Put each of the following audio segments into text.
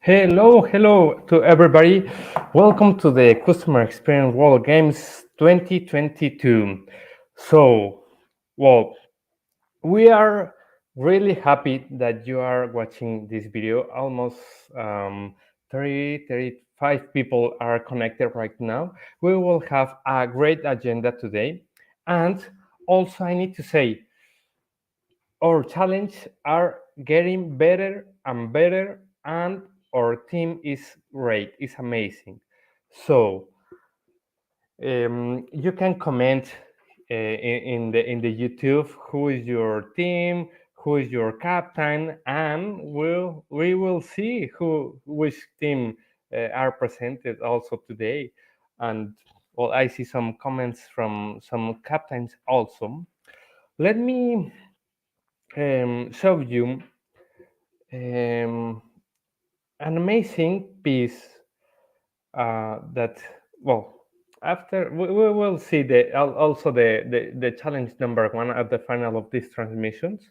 Hello to everybody. Welcome to the Customer Experience World Games 2022. So, well, we are really happy that you are watching this video. Almost um, 35 people are connected right now. We will have a great agenda today. And also, I need to say, our challenges are getting better and better, and our team is great, it's amazing. So you can comment in the YouTube who is your team, who is your captain, and we will see which team are presented also today. And well, I see some comments from some captains also. Let me show you um, an amazing piece that, well, after we will see also the challenge number one at the final of these transmissions.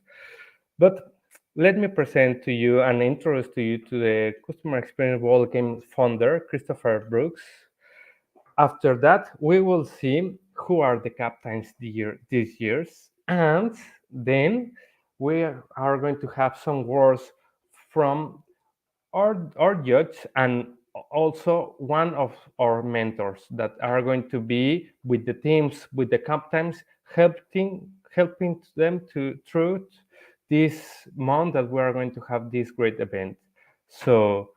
But let me present to you and introduce to you to the Customer Experience World Games founder, Christopher Brooks. After that, we will see who are the captains these years, and then we are going to have some words from our judge and also one of our mentors that are going to be with the teams, with the captains, helping them to through this month that we are going to have this great event. So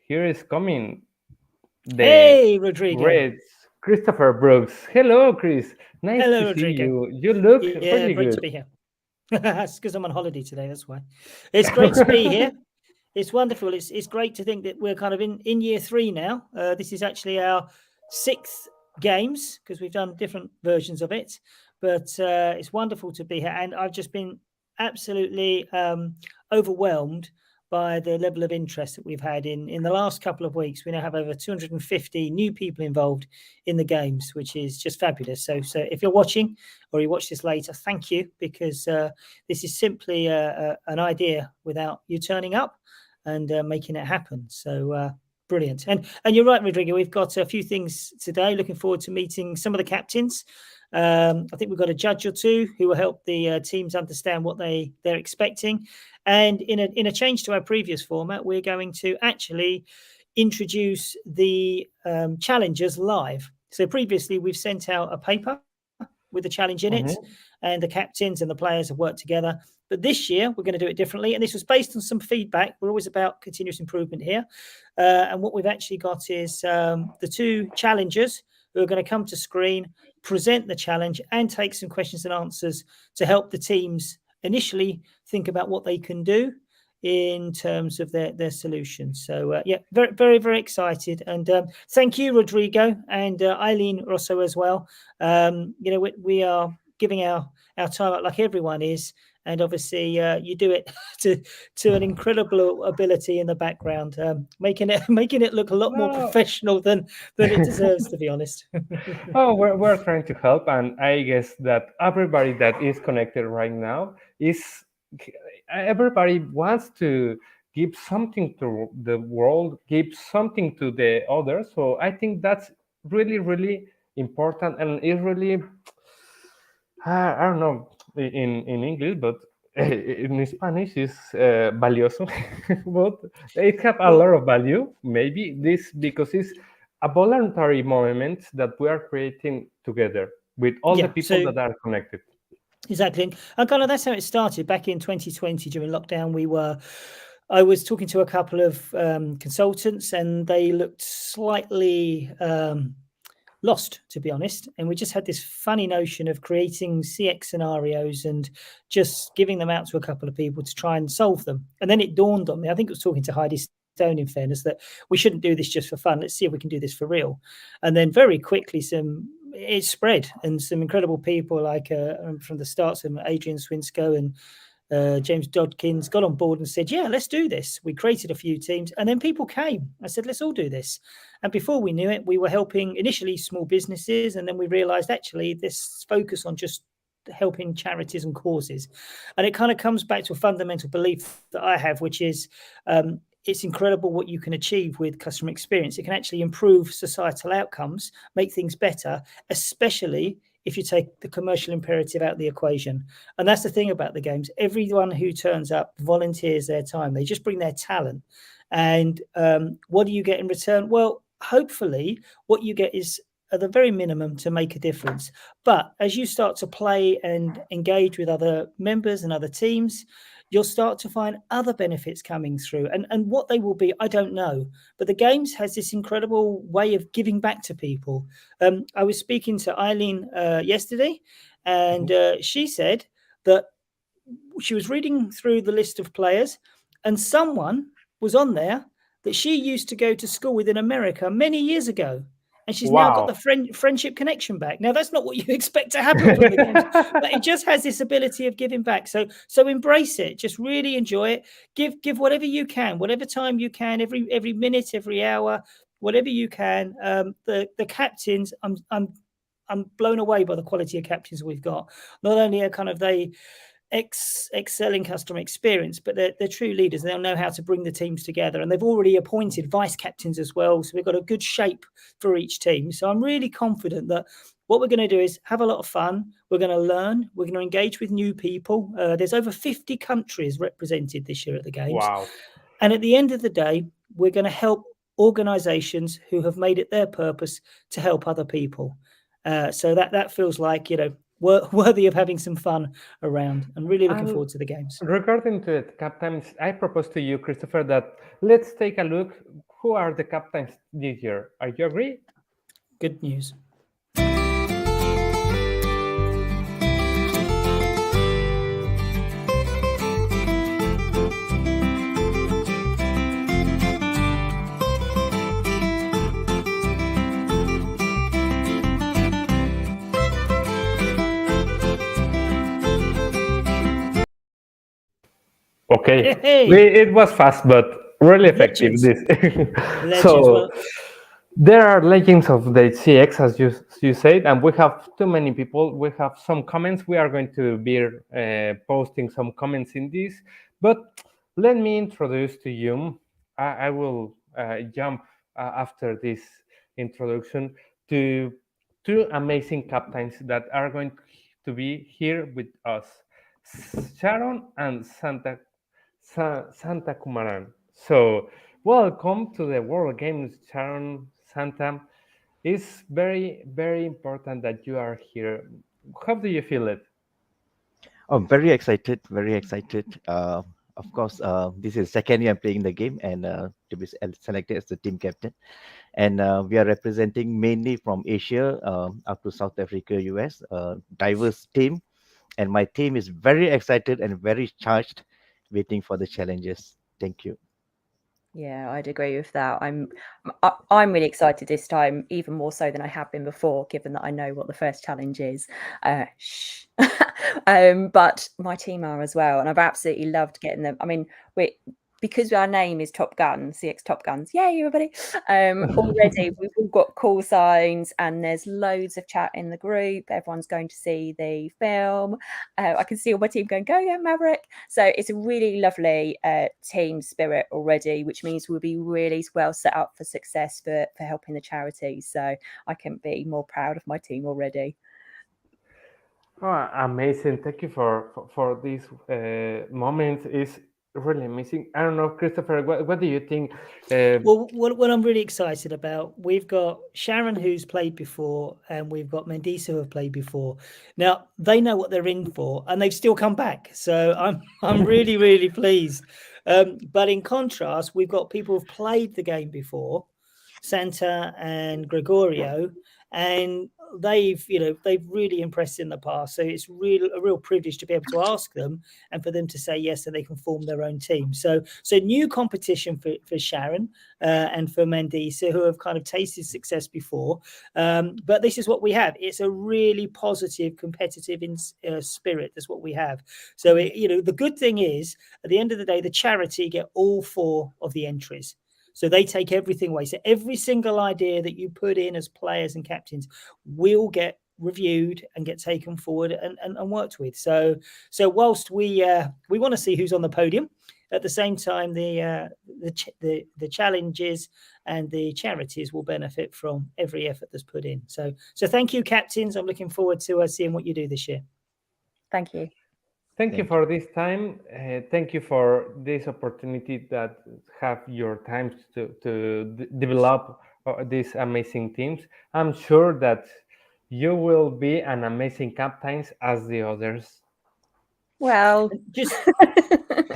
here is coming the Hey, Rodrigo. great Christopher Brooks. Hello, Chris. Nice to Hello, see Rodrigo. you. You look Yeah, really great to good. be here. It's because I'm on holiday today. That's why. It's great to be here. It's wonderful. It's great to think that we're kind of in year 3 now. This is actually our 6th games because we've done different versions of it. But it's wonderful to be here, and I've just been absolutely overwhelmed by the level of interest that we've had in the last couple of weeks. We now have over 250 new people involved in the games, which is just fabulous. So if you're watching or you watch this later, thank you, because this is simply an idea without you turning up and making it happen. So brilliant. And you're right, Rodrigo, we've got a few things today. Looking forward to meeting some of the captains. I think we've got a judge or two who will help the teams understand what they're expecting. And in a change to our previous format, we're going to actually introduce the challengers live. So previously, we've sent out a paper with the challenge in it, and the captains and the players have worked together. But this year, we're going to do it differently. And this was based on some feedback. We're always about continuous improvement here. And what we've actually got is the two challengers who are going to come to screen, present the challenge, and take some questions and answers to help the teams initially think about what they can do in terms of their solutions. So yeah, very, very, very excited. And thank you, Rodrigo, and Eileen Rosso as well. We are giving our time out like everyone is. And obviously, you do it to an incredible ability in the background, making it look a lot more No. professional than it deserves, to be honest. Oh, we're trying to help, and I guess that everybody that is connected right now is everybody wants to give something to the world, give something to the others. So I think that's really, really important, and it's really I don't know in English, but in Spanish is valioso, but it have a lot Well, of value. Maybe this because it's a voluntary moment that we are creating together with all the yeah. people So that are connected. exactly. And kind of that's how it started back in 2020 during lockdown. I was talking to a couple of consultants, and they looked slightly lost, to be honest. And we just had this funny notion of creating CX scenarios and just giving them out to a couple of people to try and solve them. And then it dawned on me, I think it was talking to Heidi Stone, in fairness, that we shouldn't do this just for fun. Let's see if we can do this for real. And then very quickly, it spread, and some incredible people like from the start, some Adrian Swinsko and James Dodkins got on board and said, yeah, let's do this. We created a few teams, and then people came. I said, let's all do this. And before we knew it, we were helping initially small businesses, and then we realized actually this focus on just helping charities and causes. And it kind of comes back to a fundamental belief that I have, which is it's incredible what you can achieve with customer experience. It can actually improve societal outcomes, make things better, especially if you take the commercial imperative out of the equation. And that's the thing about the games. Everyone who turns up volunteers their time. They just bring their talent. And what do you get in return? Well, hopefully what you get is at the very minimum to make a difference. But as you start to play and engage with other members and other teams, you'll start to find other benefits coming through. And what they will be, I don't know. But the games has this incredible way of giving back to people. I was speaking to Eileen yesterday, and she said that she was reading through the list of players, and someone was on there that she used to go to school with in America many years ago. And she's now got Wow. the friendship connection back. Now, that's not what you expect to happen from the games, but it just has this ability of giving back. So embrace it. Just really enjoy it. Give whatever you can, whatever time you can, every minute, every hour, whatever you can. The captains, I'm blown away by the quality of captains we've got. Not only are kind of they excelling customer experience, but they're true leaders. They'll know how to bring the teams together, and they've already appointed vice captains as well. So we've got a good shape for each team. So I'm really confident that what we're going to do is have a lot of fun. We're going to learn. We're going to engage with new people. There's over 50 countries represented this year at the games. Wow. And at the end of the day, we're going to help organizations who have made it their purpose to help other people. So that feels like, worthy of having some fun around, and really looking forward to the games. Regarding to the captains, I propose to you, Christopher, that let's take a look. Who are the captains this year? Are you agree? Good news. Okay. Hey. It was fast, but really effective. Legends. This. So Well, there are legends of the CX, as you said, and we have too many people. We have some comments. We are going to be posting some comments in this, but let me introduce to you. I will jump after this introduction to two amazing captains that are going to be here with us, Sharon and Santa Kumaran. So, welcome to the World Games, Sharon, Santa. It's very, very important that you are here. How do you feel it? Oh, very excited, very excited. Of course, this is the second year I'm playing the game and to be selected as the team captain. And we are representing mainly from Asia up to South Africa, US, diverse team. And my team is very excited and very charged, waiting for the challenges. Thank you. Yeah, I'd agree with that. I'm really excited this time, even more so than I have been before, given that I know what the first challenge is. But my team are as well, and I've absolutely loved getting them. I mean, because our name is Top Gun, CX Top Guns. Yay, everybody! Already we've all got call signs, and there's loads of chat in the group. Everyone's going to see the film. I can see all my team going, go yeah, Maverick. So it's a really lovely team spirit already, which means we'll be really well set up for success for helping the charity. So I can be more proud of my team already. Oh, amazing! Thank you for these moments. It's really amazing. I don't know, Christopher. What do you think? Well, what I'm really excited about, we've got Sharon who's played before, and we've got Mendisa who have played before. Now they know what they're in for, and they've still come back. So I'm really really pleased. But in contrast, we've got people who've played the game before, Santa and Gregorio, and they've really impressed in the past. So it's a real privilege to be able to ask them and for them to say yes, and they can form their own team. So new competition for Sharon and for Mendisa, who have kind of tasted success before. But this is what we have. It's a really positive, competitive spirit. That's what we have. So the good thing is, at the end of the day, the charity get all 4 of the entries. So they take everything away. So every single idea that you put in as players and captains will get reviewed and get taken forward and worked with. So whilst we want to see who's on the podium, at the same time, the challenges and the charities will benefit from every effort that's put in. So thank you, captains. I'm looking forward to seeing what you do this year. Thank you. Thank you for this time. Thank you for this opportunity that have your time to develop these amazing teams. I'm sure that you will be an amazing captains as the others. Well, Just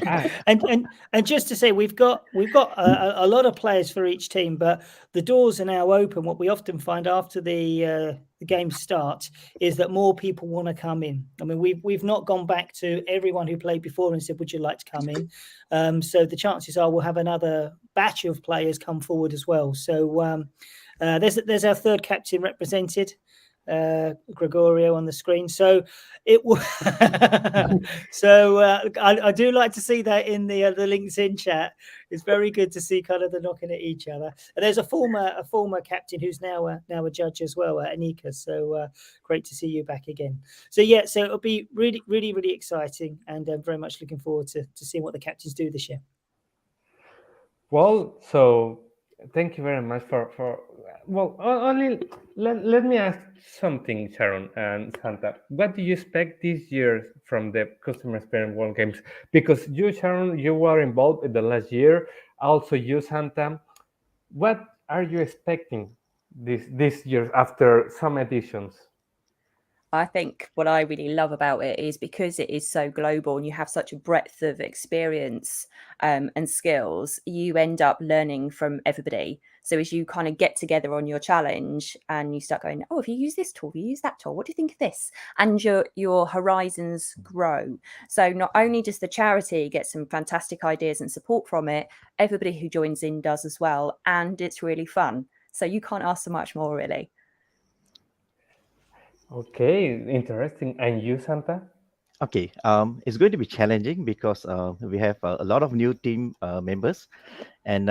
Ah, and just to say, we've got a lot of players for each team, but the doors are now open. What we often find after the game starts is that more people want to come in. I mean, we've not gone back to everyone who played before and said, "Would you like to come in?" So the chances are we'll have another batch of players come forward as well. So there's our third captain represented. Gregorio on the screen. So it will. I do like to see that in the LinkedIn chat. It's very good to see kind of the knocking at each other. And there's a former captain who's now a judge as well, Anika. So great to see you back again. So yeah, so it'll be really, really, really exciting, and very much looking forward to seeing what the captains do this year. well, so thank you very much for well, only let me ask something, Sharon and Santa. What do you expect this year from the customer experience world games? Because you, Sharon, you were involved in the last year. Also, you, Santa. What are you expecting this year after some editions? I think what I really love about it is because it is so global and you have such a breadth of experience and skills, you end up learning from everybody. So as you kind of get together on your challenge and you start going, oh, if you use this tool, if you use that tool, what do you think of this? And your horizons grow. So not only does the charity get some fantastic ideas and support from it, everybody who joins in does as well. And it's really fun. So you can't ask for much more, really. Okay, interesting. And you, Santa? Okay, it's going to be challenging because we have a lot of new team members, and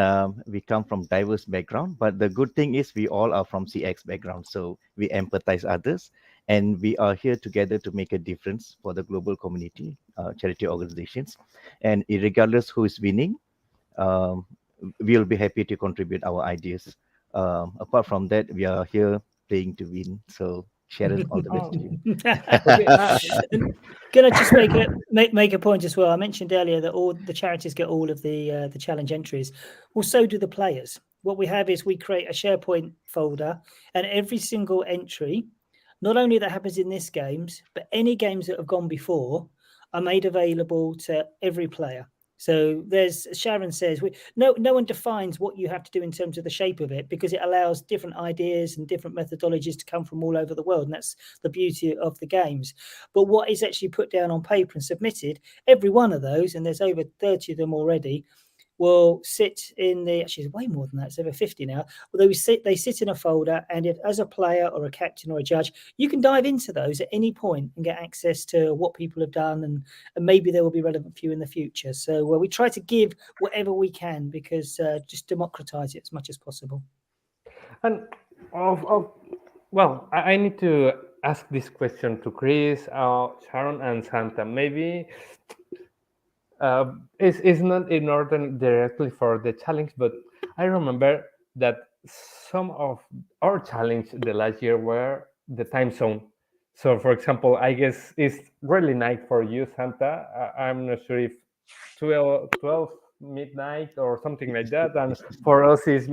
we come from diverse background. But the good thing is we all are from CX background, so we empathize others, and we are here together to make a difference for the global community, charity organizations, and regardless who is winning, um, we'll be happy to contribute our ideas. Apart from that, we are here playing to win. So Sharon, all the best to you. Okay. Can I just make a point as well? I mentioned earlier that all the charities get all of the challenge entries. Well, so do the players. What we have is we create a SharePoint folder, and every single entry, not only that happens in this games, but any games that have gone before, are made available to every player. So there's Sharon says no one defines what you have to do in terms of the shape of it, because it allows different ideas and different methodologies to come from all over the world, and that's the beauty of the games. But what is actually put down on paper and submitted, every one of those, and there's over 30 of them already, will sit in the, actually way more than that, it's over 50 now. Well, they sit in a folder, and if as a player or a captain or a judge, you can dive into those at any point and get access to what people have done, and maybe there will be relevant for you in the future. So we try to give whatever we can, because just democratize it as much as possible. And well, I need to ask this question to Chris, Sharon, and Santa. Maybe it's not in order directly for the challenge, but I remember that some of our challenge the last year were the time zone. So, for example, I guess it's really night for you, Santa. I'm not sure if 12 midnight or something like that, and for us is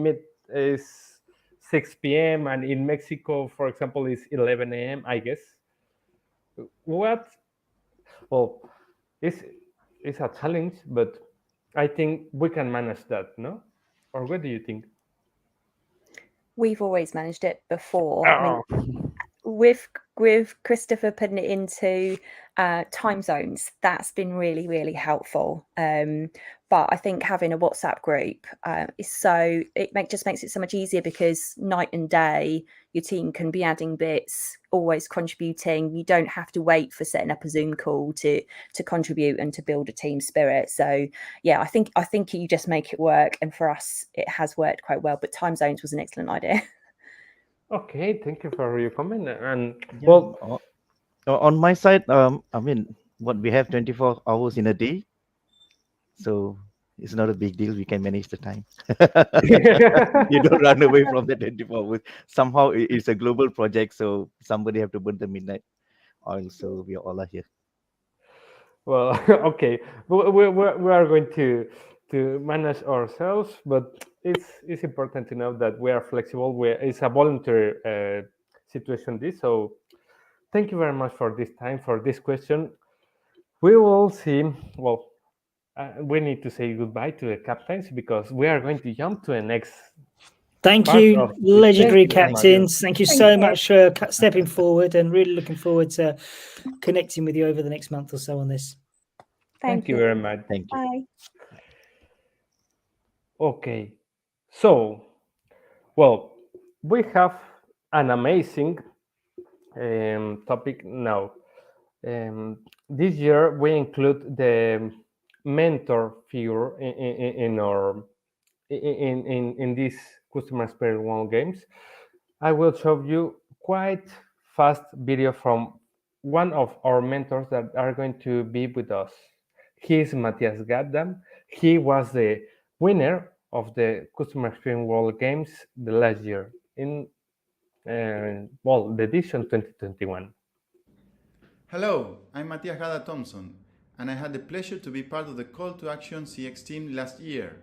6 p.m. and in Mexico, for example, is 11 a.m. I guess. What? Well, it's a challenge, but I think we can manage that, no? Or what do you think? We've always managed it before. I mean, with Christopher putting it into time zones, that's been really, really helpful. But I think having a WhatsApp group just makes it so much easier, because night and day your team can be adding bits, always contributing. You don't have to wait for setting up a Zoom call to contribute and to build a team spirit. So yeah, I think you just make it work, and for us it has worked quite well. But time zones was an excellent idea. Okay, thank you for your comment. And Yeah. well, On my side, I mean, what we have 24 hours in a day. So it's not a big deal. We can manage the time. You don't run away from the 24 hours. Somehow it's a global project, so somebody have to burn the midnight oil. So we all are here. Well, okay, we are going to manage ourselves, but it's important to know that we are flexible. It's a voluntary situation. This so. Thank you very much for this time for this question. We will see. Well, we need to say goodbye to the captains because we are going to jump to the next Thank part you, of this. legendary Thank you very much. captains. Thank you Thank so you. much for stepping forward, and really looking forward to connecting with you over the next month or so on this. Thank you very much. Thank you. Bye. Okay, so well, we have an amazing topic now. This year we include the mentor figure in our in these customer experience one games. I will show you quite fast video from one of our mentors that are going to be with us. He is Matthias Gaddam. He was the winner of the customer experience world games the last year in well the edition 2021. Hello, I'm Matthias Gada Thompson, and I had the pleasure to be part of the Call to Action CX team last year.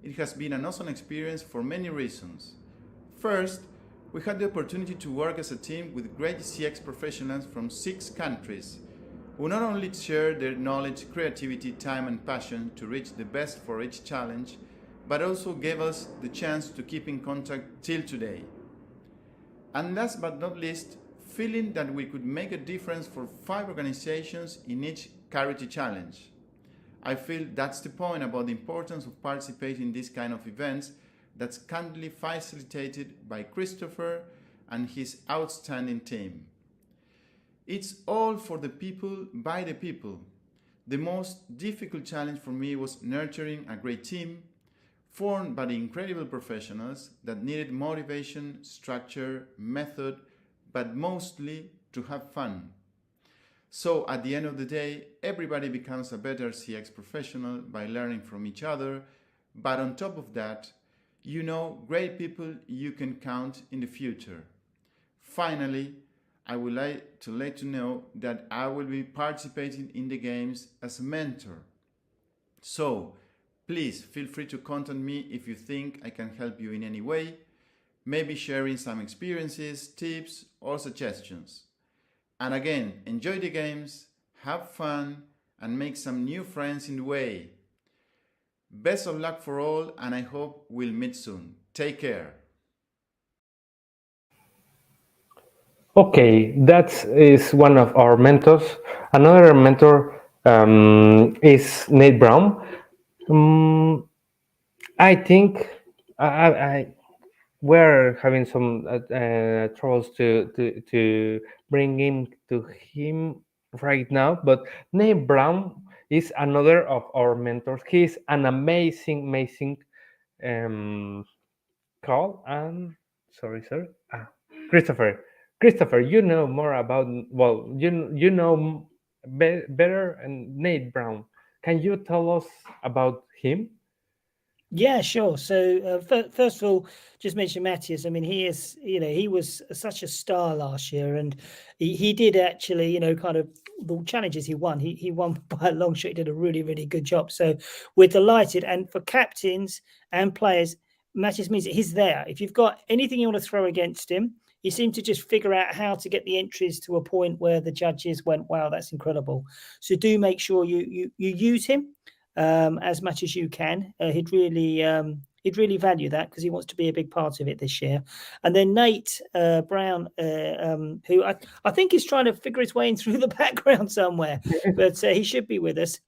It has been an awesome experience for many reasons. First, we had the opportunity to work as a team with great CX professionals from 6 countries, who not only shared their knowledge, creativity, time, and passion to reach the best for each challenge, but also gave us the chance to keep in contact till today. And last but not least, feeling that we could make a difference for 5 organizations in each charity challenge. I feel that's the point about the importance of participating in this kind of events that's kindly facilitated by Christopher and his outstanding team. It's all for the people, by the people. The most difficult challenge for me was nurturing a great team formed by the incredible professionals that needed motivation, structure, method, but mostly to have fun. So at the end of the day, everybody becomes a better CX professional by learning from each other, but on top of that, you know great people you can count in the future. Finally, I would like to let you know that I will be participating in the games as a mentor. So, please feel free to contact me if you think I can help you in any way, maybe sharing some experiences, tips, or suggestions. And again, enjoy the games, have fun, and make some new friends in the way. Best of luck for all, and I hope we'll meet soon. Take care. Okay, that is one of our mentors. Another mentor is Nate Brown. I think I we're having some troubles to bring him to him right now, but Nate Brown is another of our mentors. He's an amazing um, call and sorry, sir. Christopher, you know more about well, you know better and Nate Brown. Can you tell us about him? Yeah, sure. So first of all, just mention Matthias. I mean, he is, he was such a star last year, and he did actually, kind of the challenges he won. He won by a long shot. He did a really good job. So we're delighted. And for captains and players, Matthias means that he's there. If you've got anything you want to throw against him, he seemed to just figure out how to get the entries to a point where the judges went, "Wow, that's incredible." So do make sure you use him as much as you can. He'd really value that because he wants to be a big part of it this year. And then Nate Brown, who I think is trying to figure his way in through the background somewhere, but he should be with us.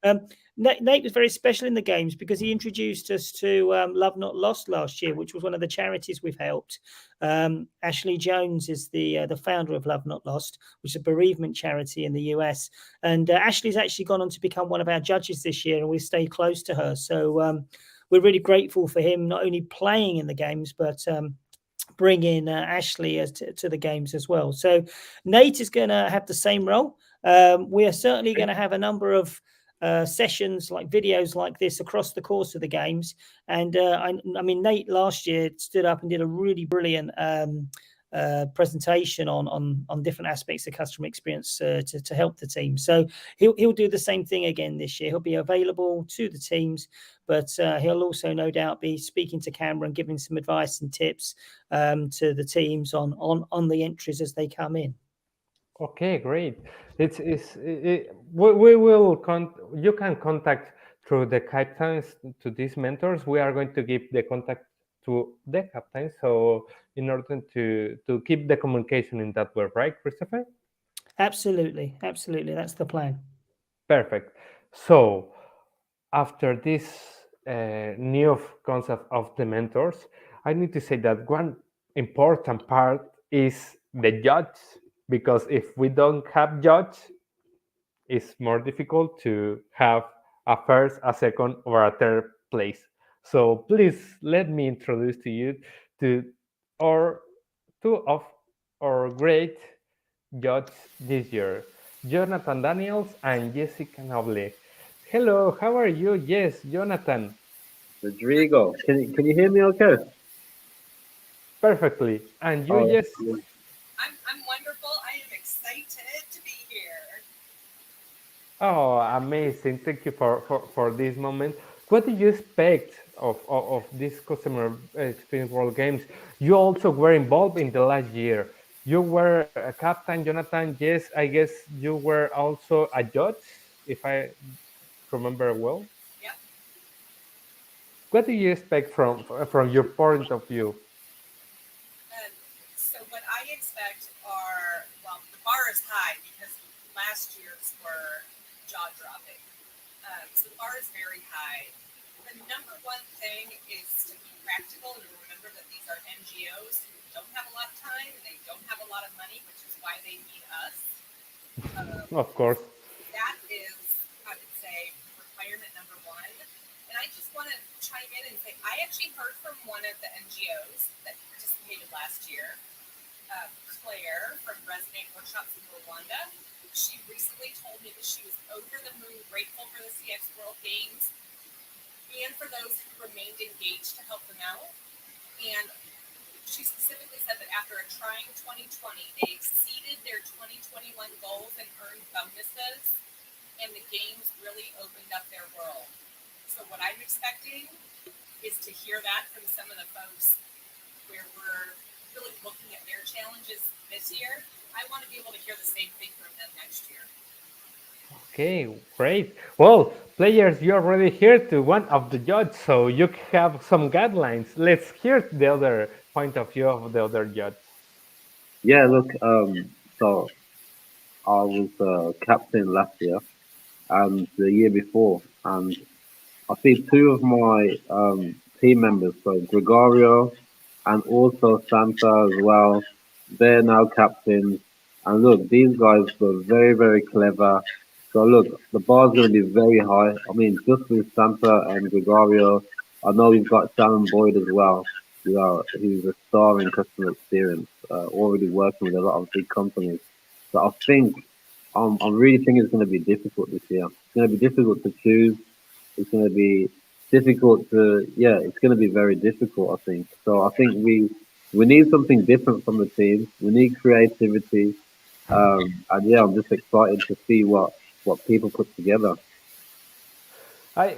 Nate was very special in the games because he introduced us to Love Not Lost last year, which was one of the charities we've helped. Ashley Jones is the founder of Love Not Lost, which is a bereavement charity in the US. And Ashley's actually gone on to become one of our judges this year, and we stay close to her. So we're really grateful for him not only playing in the games, but bringing Ashley to the games as well. So Nate is going to have the same role. We are certainly going to have a number of sessions, like videos like this across the course of the games. And I mean, Nate last year stood up and did a really brilliant presentation on different aspects of customer experience to help the team. So he'll do the same thing again this year. He'll be available to the teams, but he'll also no doubt be speaking to camera and giving some advice and tips to the teams on the entries as they come in. Okay, great. We will you can contact through the captains to these mentors. We are going to give the contact to the captains, so in order to keep the communication in that way, right, Christopher? Absolutely, that's the plan. Perfect. So after this new concept of the mentors, I need to say that one important part is the judge, because if we don't have judge, it's more difficult to have a first, a second, or a third place. So please let me introduce to you to our two of our great judges this year, Jonathan Daniels and Jessica Noble. Hello, how are you? Yes, Jonathan. Rodrigo, can you hear me okay? Perfectly. And you, Oh, yes? I'm wonderful. I am excited to be here. Oh, amazing. Thank you for this moment. What do you expect of this customer experience world games? You also were involved in the last year. You were a captain, Jonathan. Yes, I guess you were also a judge, if I remember well. Yep. What do you expect from your point of view? So what I expect are, well, the bar is high because last year's were jaw-dropping. So the bar is very high. The number one thing is to be practical and remember that these are NGOs who don't have a lot of time and they don't have a lot of money, which is why they need us. Of course. That is, I would say, requirement number one. And I just want to chime in and say, I actually heard from one of the NGOs that participated last year, Claire from Resonate Workshops in Rwanda. She recently told me that she was over the moon grateful for the CX World Games and for those who remained engaged to help them out. And she specifically said that after a trying 2020, they exceeded their 2021 goals and earned bonuses, and the games really opened up their world. So what I'm expecting is to hear that from some of the folks where we're really looking at their challenges this year. I want to be able to hear the same thing from them next year. Okay, great. Well, players, you already heard to one of the judges, so you have some guidelines. Let's hear the other point of view of the other judge. yeah. Look, so I was captain last year and the year before, and I see two of my team members, so Gregorio and also Santa as well. They're now captains, and look, these guys were very, very clever. So look, the bar's going to be very high. I mean, just with Santa and Gregorio, I know we've got Shannon Boyd as well. You know, who's a star in customer experience, already working with a lot of big companies. So I think I'm really thinking it's going to be difficult this year. It's going to be difficult to choose. It's going to be difficult to, yeah, it's going to be very difficult, I think. So I think we need something different from the team. We need creativity. And yeah, I'm just excited to see what people put together. I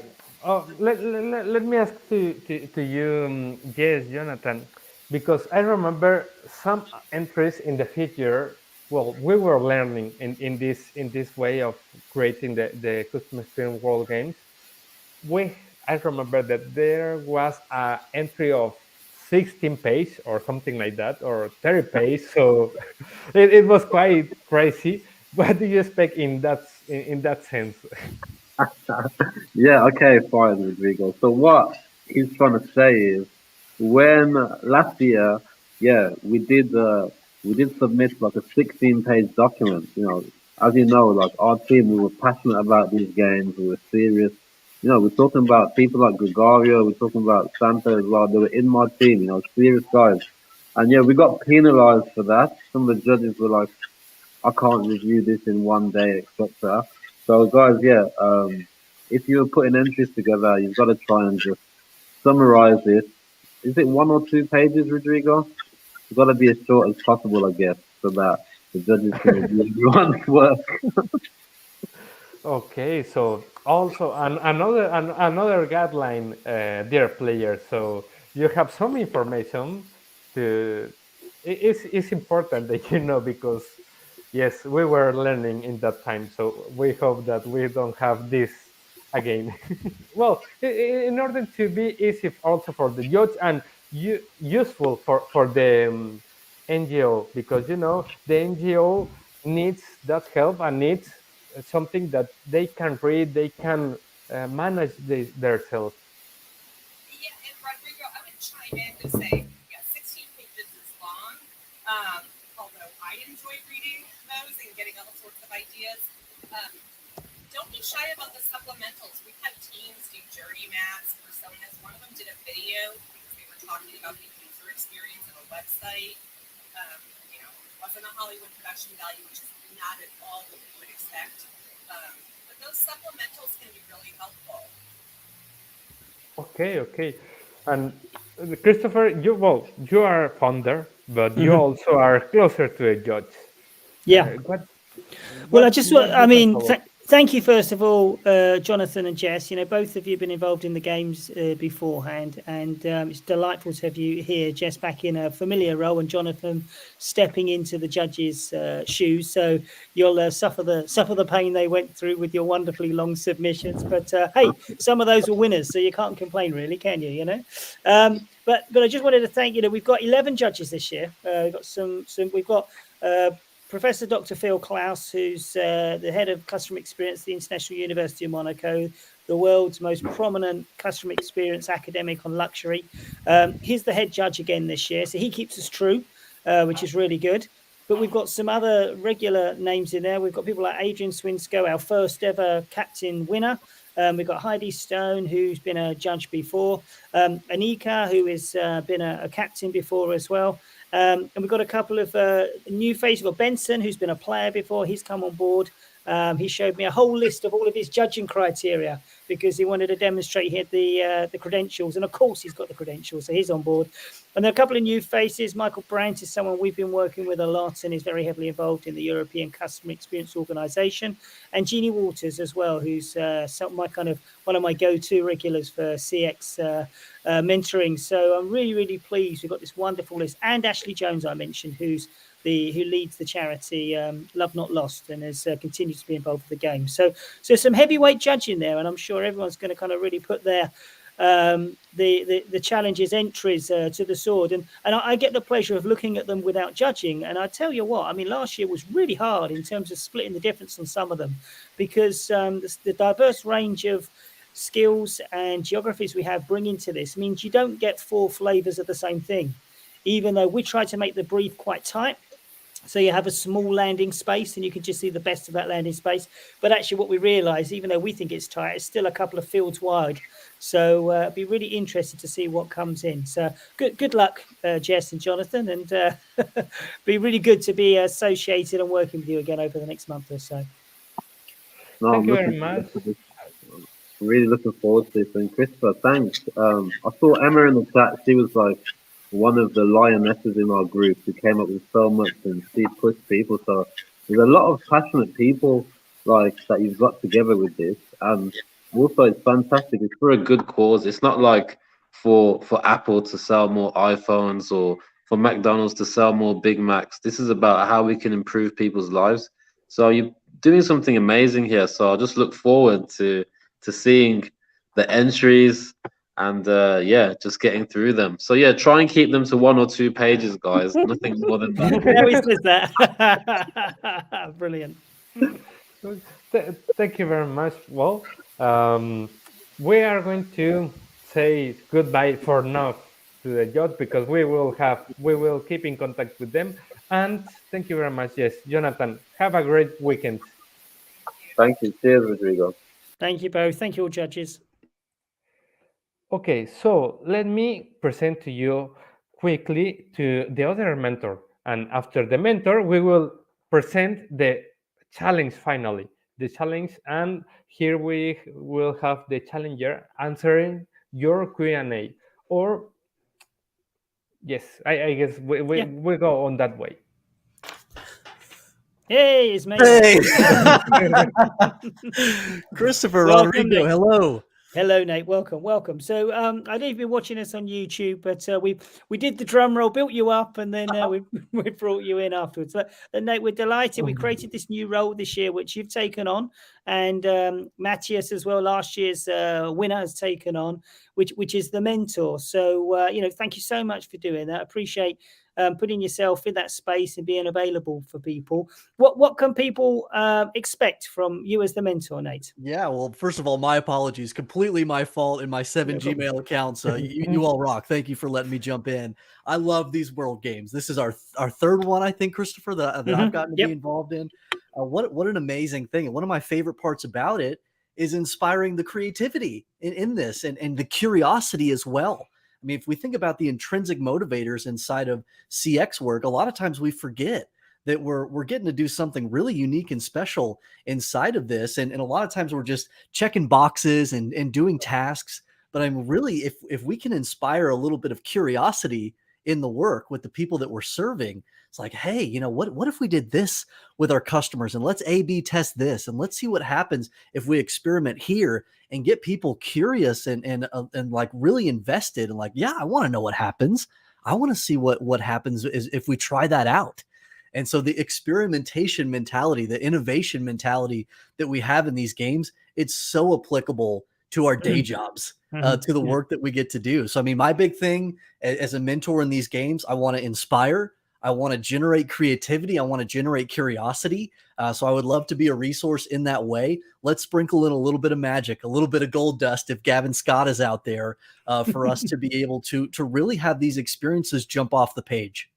let me ask to you, yes, Jonathan, because I remember some entries in the future. Well, we were learning in this way of creating the custom experience world games. I remember that there was a entry of 16 page or something like that, or 30 page. So it was quite crazy. What do you expect in that sense? Yeah, okay, fine, Rodrigo. So what he's trying to say is, when last year, yeah, we did submit like a 16-page document. You know, as you know, like our team, we were passionate about these games. We were serious. You know, we're talking about people like Gregorio. We're talking about Santa as well. They were in my team. You know, serious guys. And yeah, we got penalized for that. Some of the judges were like, I can't review this in one day, etc. So guys, yeah. if you're putting entries together, you've got to try and just summarize it. Is it 1 or 2 pages, Rodrigo? It's got to be as short as possible, I guess, so that the judges can review everyone's work. Okay, so also another guideline, dear player. So you have some information to. It's important that you know because yes, we were learning in that time. So we hope that we don't have this again. Well, in order to be easy also for the judge and useful for the NGO because the NGO needs that help and needs something that they can read, they can manage their self. Yeah, and Rodrigo, I would chime in to say, yeah, 16 pages is long. Although I enjoy reading those and getting all sorts of ideas. Um, don't be shy about the supplementals. We've had teams do journey maps, personas. One of them did a video because they were talking about the user experience of a website. Um, it wasn't a Hollywood production value, which is not at all what we would expect. But those supplementals can be really helpful. Okay, okay. And Christopher, you are a founder, but you Mhm. also are closer to a judge. Yeah. What Well, what you can tell us? thank you first of all, Jonathan and Jess. Both of you have been involved in the games beforehand, and it's delightful to have you here, Jess, back in a familiar role, and Jonathan stepping into the judges' shoes. So you'll suffer the pain they went through with your wonderfully long submissions. But hey, some of those were winners, so you can't complain, really, can you? But I just wanted to thank we've got 11 judges this year. We've got. Professor Dr. Phil Klaus, who's the head of customer experience at the International University of Monaco, the world's most prominent customer experience academic on luxury. He's the head judge again this year, so he keeps us true, which is really good. But we've got some other regular names in there. We've got people like Adrian Swinsko, our first ever captain winner. We've got Heidi Stone, who's been a judge before. Anika, who has been a captain before as well. And we've got a couple of new faces. We've got Benson, who's been a player before. He's come on board. He showed me a whole list of all of his judging criteria because he wanted to demonstrate he had the credentials. And of course, he's got the credentials, so he's on board. And there are a couple of new faces. Michael Brandt is someone we've been working with a lot and is very heavily involved in the European Customer Experience Organization. And Jeannie Waters as well, who's one of my go-to regulars for CX mentoring. So I'm really, really pleased. We've got this wonderful list. And Ashley Jones, I mentioned, who leads the charity Love Not Lost and has continued to be involved with the game. So some heavyweight judging there, and I'm sure everyone's going to kind of really put their the challenges entries to the sword, and I get the pleasure of looking at them without judging. And I tell you what, I mean, last year was really hard in terms of splitting the difference on some of them because the diverse range of skills and geographies we have bring into this means you don't get 4 flavors of the same thing, even though we try to make the brief quite tight. So you have a small landing space and you can just see the best of that landing space. But actually what we realize, even though we think it's tight, it's still a couple of fields wide. So it'd be really interested to see what comes in. So good luck, Jess and Jonathan. And be really good to be associated and working with you again over the next month or so. No, Thank I'm you very much. really looking forward to this. And Christopher, thanks. I saw Emma in the chat. She was like one of the lionesses in our group who came up with so much and she pushed people. So there's a lot of passionate people like that you've got together with this. And also it's fantastic. It's for a good cause. It's not like for Apple to sell more iPhones or for McDonald's to sell more Big Macs. This is about how we can improve people's lives. So you're doing something amazing here. So I just look forward to seeing the entries and just getting through them. So yeah, try and keep them to 1 or 2 pages, guys. Nothing more than that. Now he says that. Brilliant. Thank you very much. Well, we are going to say goodbye for now to the judge because we will keep in contact with them. And thank you very much. Yes, Jonathan, have a great weekend. Thank you. Cheers, Rodrigo. Thank you both. Thank you all judges. Okay, so let me present to you quickly to the other mentor. And after the mentor, we will present the challenge finally. the challenge, and here we will have the challenger answering your Q&A. Or yes, I guess we go on that way. Hey, it's me. Hey, Christopher Welcome, Rodrigo. Nick. Hello. Hello, Nate. Welcome. So I don't know if you've been watching us on YouTube, but we did the drum roll, built you up, and then we brought you in afterwards. But Nate, we're delighted. We created this new role this year, which you've taken on, and Matthias as well, last year's winner, has taken on, which is the mentor. So thank you so much for doing that. I appreciate putting yourself in that space and being available for people. What can people expect from you as the mentor, Nate? Yeah, well, first of all, my apologies. Completely my fault in my 7 Gmail accounts. You all rock. Thank you for letting me jump in. I love these world games. This is our third one, I think, Christopher, that I've gotten to be involved in. What an amazing thing. And one of my favorite parts about it is inspiring the creativity in this and the curiosity as well. I mean, if we think about the intrinsic motivators inside of CX work, a lot of times we forget that we're getting to do something really unique and special inside of this. And a lot of times we're just checking boxes and doing tasks. But I'm really, if we can inspire a little bit of curiosity in the work with the people that we're serving, it's like, hey, what if we did this with our customers, and let's A/B test this, and let's see what happens if we experiment here, and get people curious and like really invested, and like, yeah, I want to know what happens. I want to see what happens is if we try that out. And so the experimentation mentality, the innovation mentality that we have in these games, it's so applicable to our day jobs, to the work that we get to do. So, I mean, my big thing as a mentor in these games, I want to inspire. I want to generate creativity. I want to generate curiosity. So I would love to be a resource in that way. Let's sprinkle in a little bit of magic, a little bit of gold dust if Gavin Scott is out there, for us to be able to really have these experiences jump off the page.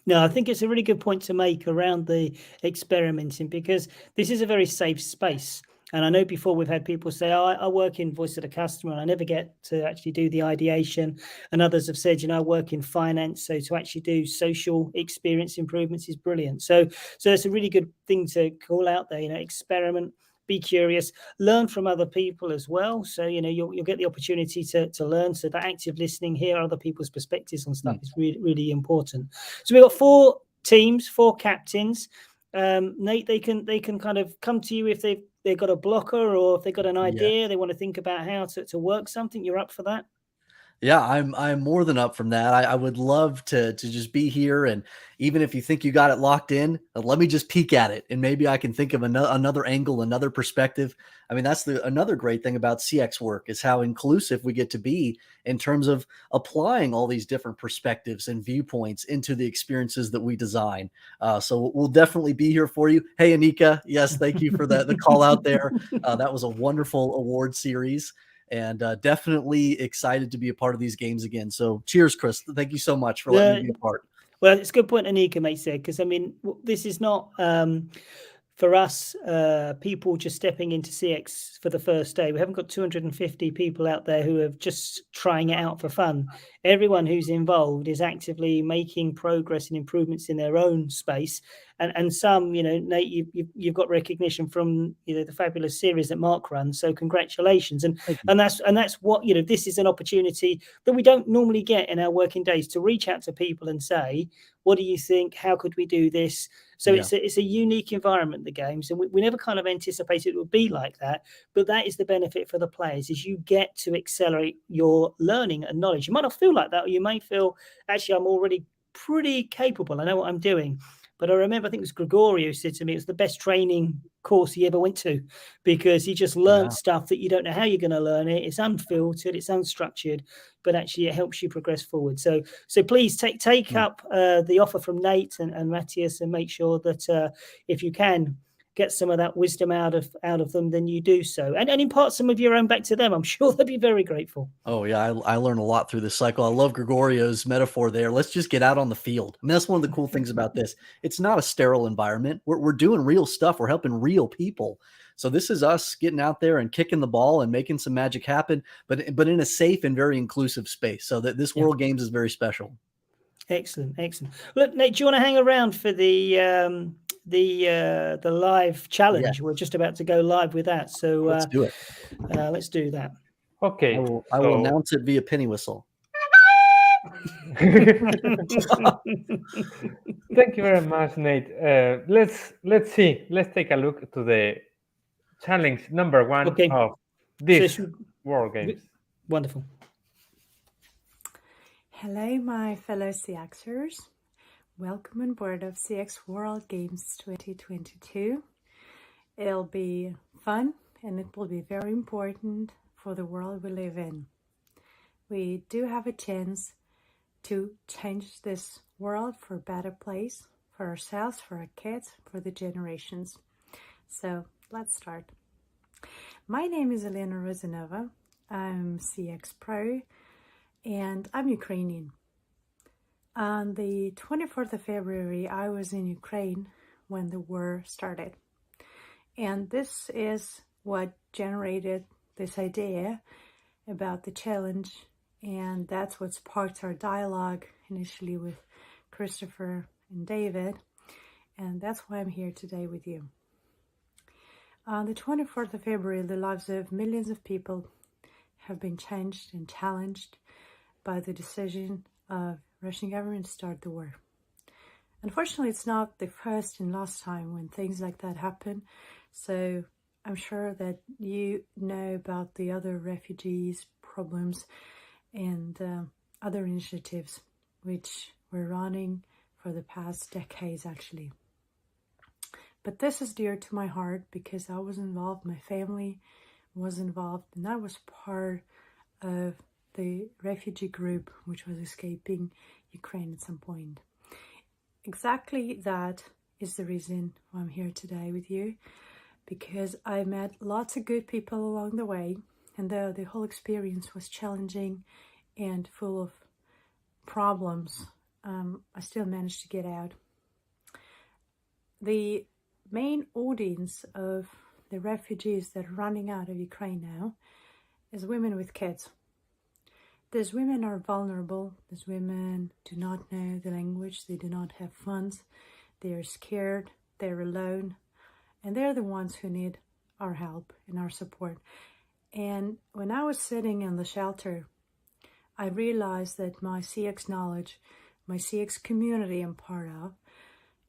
No, I think it's a really good point to make around the experimenting, because this is a very safe space. And I know before we've had people say, oh, I work in voice of the customer and I never get to actually do the ideation. And others have said, I work in finance. So to actually do social experience improvements is brilliant. So it's a really good thing to call out there, experiment, be curious, learn from other people as well. So, you'll get the opportunity to learn. So that active listening, hear other people's perspectives on stuff is really, really important. So we've got 4 teams, 4 captains. Nate, they can kind of come to you if they've got a blocker, or if they've got an idea, they want to think about how to work something. You're up for that? Yeah, I'm more than up from that. I would love to just be here, and even if you think you got it locked in, let me just peek at it, and maybe I can think of another angle, another perspective. I mean, that's another great thing about CX work, is how inclusive we get to be in terms of applying all these different perspectives and viewpoints into the experiences that we design. So we'll definitely be here for you. Hey, Anika, yes, thank you for the call out there. That was a wonderful award series. And definitely excited to be a part of these games again. So cheers, Chris. Thank you so much for letting me be a part. Well, it's a good point Anika makes there, because, I mean, this is not for us, people just stepping into CX for the first day. We haven't got 250 people out there who are just trying it out for fun. Everyone who's involved is actively making progress and improvements in their own space. And some, Nate, you've got recognition from the fabulous series that Mark runs. So congratulations. And that's what this is an opportunity that we don't normally get in our working days, to reach out to people and say, what do you think? How could we do this? So it's a unique environment, the games, and we never kind of anticipated it would be like that. But that is the benefit for the players, is you get to accelerate your learning and knowledge. You might not feel like that, or you may feel, actually, I'm already pretty capable. I know what I'm doing. But I remember, I think it was Gregorio who said to me, it was the best training course he ever went to, because he just learned stuff that you don't know how you're going to learn it. It's unfiltered, it's unstructured, but actually it helps you progress forward. So please take up the offer from Nate and Matthias, and make sure that if you can get some of that wisdom out of them, then you do so, and impart some of your own back to them. I'm sure they'll be very grateful. Oh yeah, I learned a lot through this cycle. I love Gregorio's metaphor there. Let's just get out on the field. I mean, that's one of the cool things about this. It's not a sterile environment. We're doing real stuff. We're helping real people. So this is us getting out there and kicking the ball and making some magic happen, but in a safe and very inclusive space. So that this World Games is very special. Excellent. Look, Nate, do you want to hang around for the the live challenge. We're just about to go live with that. So Let's do it. let's do that. Okay. I will announce it via penny whistle. Thank you very much, Nate. Let's see. Let's take a look to the challenge number 1 Okay. of this So World Games. Wonderful. Hello, my fellow CXers. Welcome on board of CX World Games 2022. It'll be fun and it will be very important for the world we live in. We do have a chance to change this world for a better place for ourselves, for our kids, for the generations. So let's start. My name is Elena Rozanova. I'm CX Pro and I'm Ukrainian. On the 24th of February, I was in Ukraine when the war started. And this is what generated this idea about the challenge. And that's what sparked our dialogue initially with Christopher and David. And that's why I'm here today with you. On the 24th of February, the lives of millions of people have been changed and challenged by the decision of Russian government to start the war. Unfortunately, it's not the first and last time when things like that happen. So I'm sure that you know about the other refugees problems and other initiatives which we're running for the past decades actually. But this is dear to my heart because I was involved, my family was involved, and I was part of the refugee group which was escaping Ukraine at some point. Exactly that is the reason why I'm here today with you, because I met lots of good people along the way, and though the whole experience was challenging and full of problems, I still managed to get out. The main audience of the refugees that are running out of Ukraine now is women with kids. These women are vulnerable. These women do not know the language. They do not have funds. They are scared. They're alone. And they're the ones who need our help and our support. And when I was sitting in the shelter, I realized that my CX knowledge, my CX community I'm part of,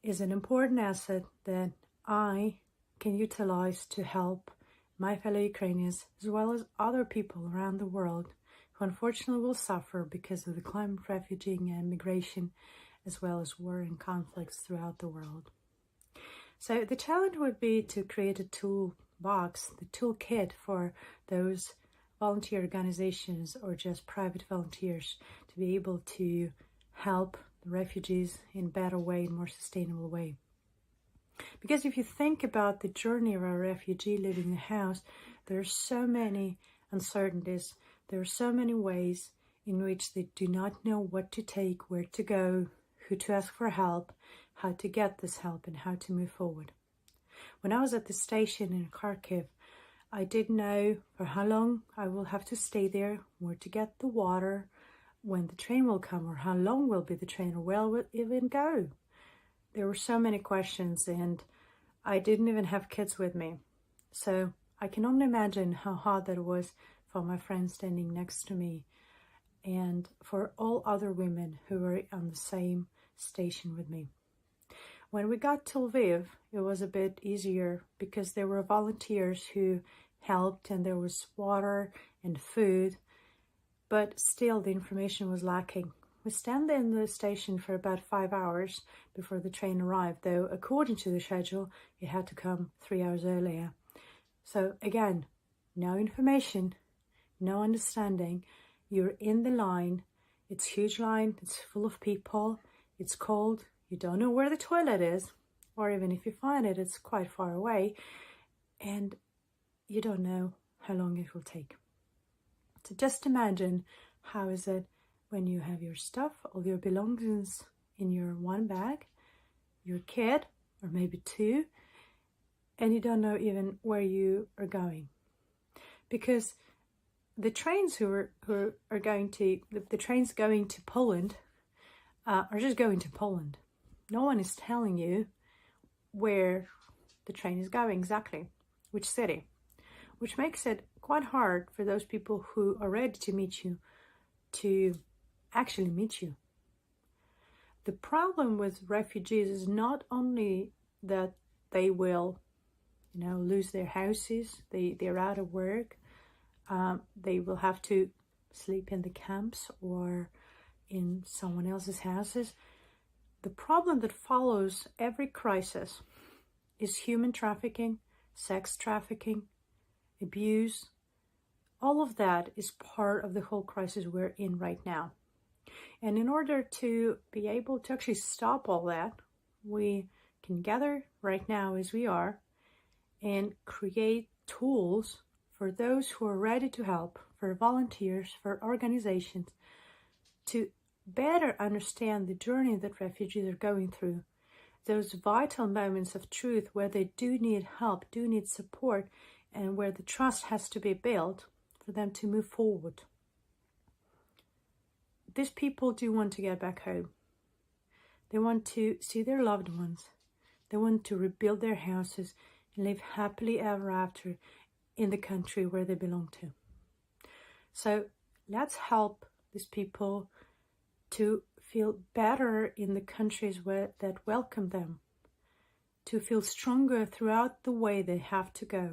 is an important asset that I can utilize to help my fellow Ukrainians as well as other people around the world who unfortunately will suffer because of the climate refugee and migration as well as war and conflicts throughout the world. So the challenge would be to create a toolbox, the toolkit for those volunteer organizations or just private volunteers to be able to help the refugees in a better way, more sustainable way. Because if you think about the journey of a refugee leaving the house, there are so many uncertainties. There are so many ways in which they do not know what to take, where to go, who to ask for help, how to get this help, and how to move forward. When I was at the station in Kharkiv, I didn't know for how long I will have to stay there, where to get the water, when the train will come, or how long will be the train, or where will it even go. There were so many questions, and I didn't even have kids with me. So I can only imagine how hard that was for my friend standing next to me and for all other women who were on the same station with me. When we got to Lviv, it was a bit easier because there were volunteers who helped and there was water and food, but still the information was lacking. We stand in the station for about 5 hours before the train arrived, though according to the schedule, it had to come 3 hours earlier. So again, no information, no understanding. You're in the line. It's a huge line. It's full of people. It's cold. You don't know where the toilet is, or even if you find it, it's quite far away, and you don't know how long it will take. So just imagine how is it when you have your stuff, all your belongings in your one bag, your kid, or maybe two, and you don't know even where you are going. Because the trains the trains going to Poland are just going to Poland. No one is telling you where the train is going exactly, which city, which makes it quite hard for those people who are ready to meet you to actually meet you. The problem with refugees is not only that they will, lose their houses, they're out of work, they will have to sleep in the camps or in someone else's houses. The problem that follows every crisis is human trafficking, sex trafficking, abuse. All of that is part of the whole crisis we're in right now. And in order to be able to actually stop all that, we can gather right now as we are and create tools for those who are ready to help, for volunteers, for organizations, to better understand the journey that refugees are going through, those vital moments of truth where they do need help, do need support, and where the trust has to be built for them to move forward. These people do want to get back home. They want to see their loved ones. They want to rebuild their houses and live happily ever after in the country where they belong to. So let's help these people to feel better in the countries that welcome them, to feel stronger throughout the way they have to go,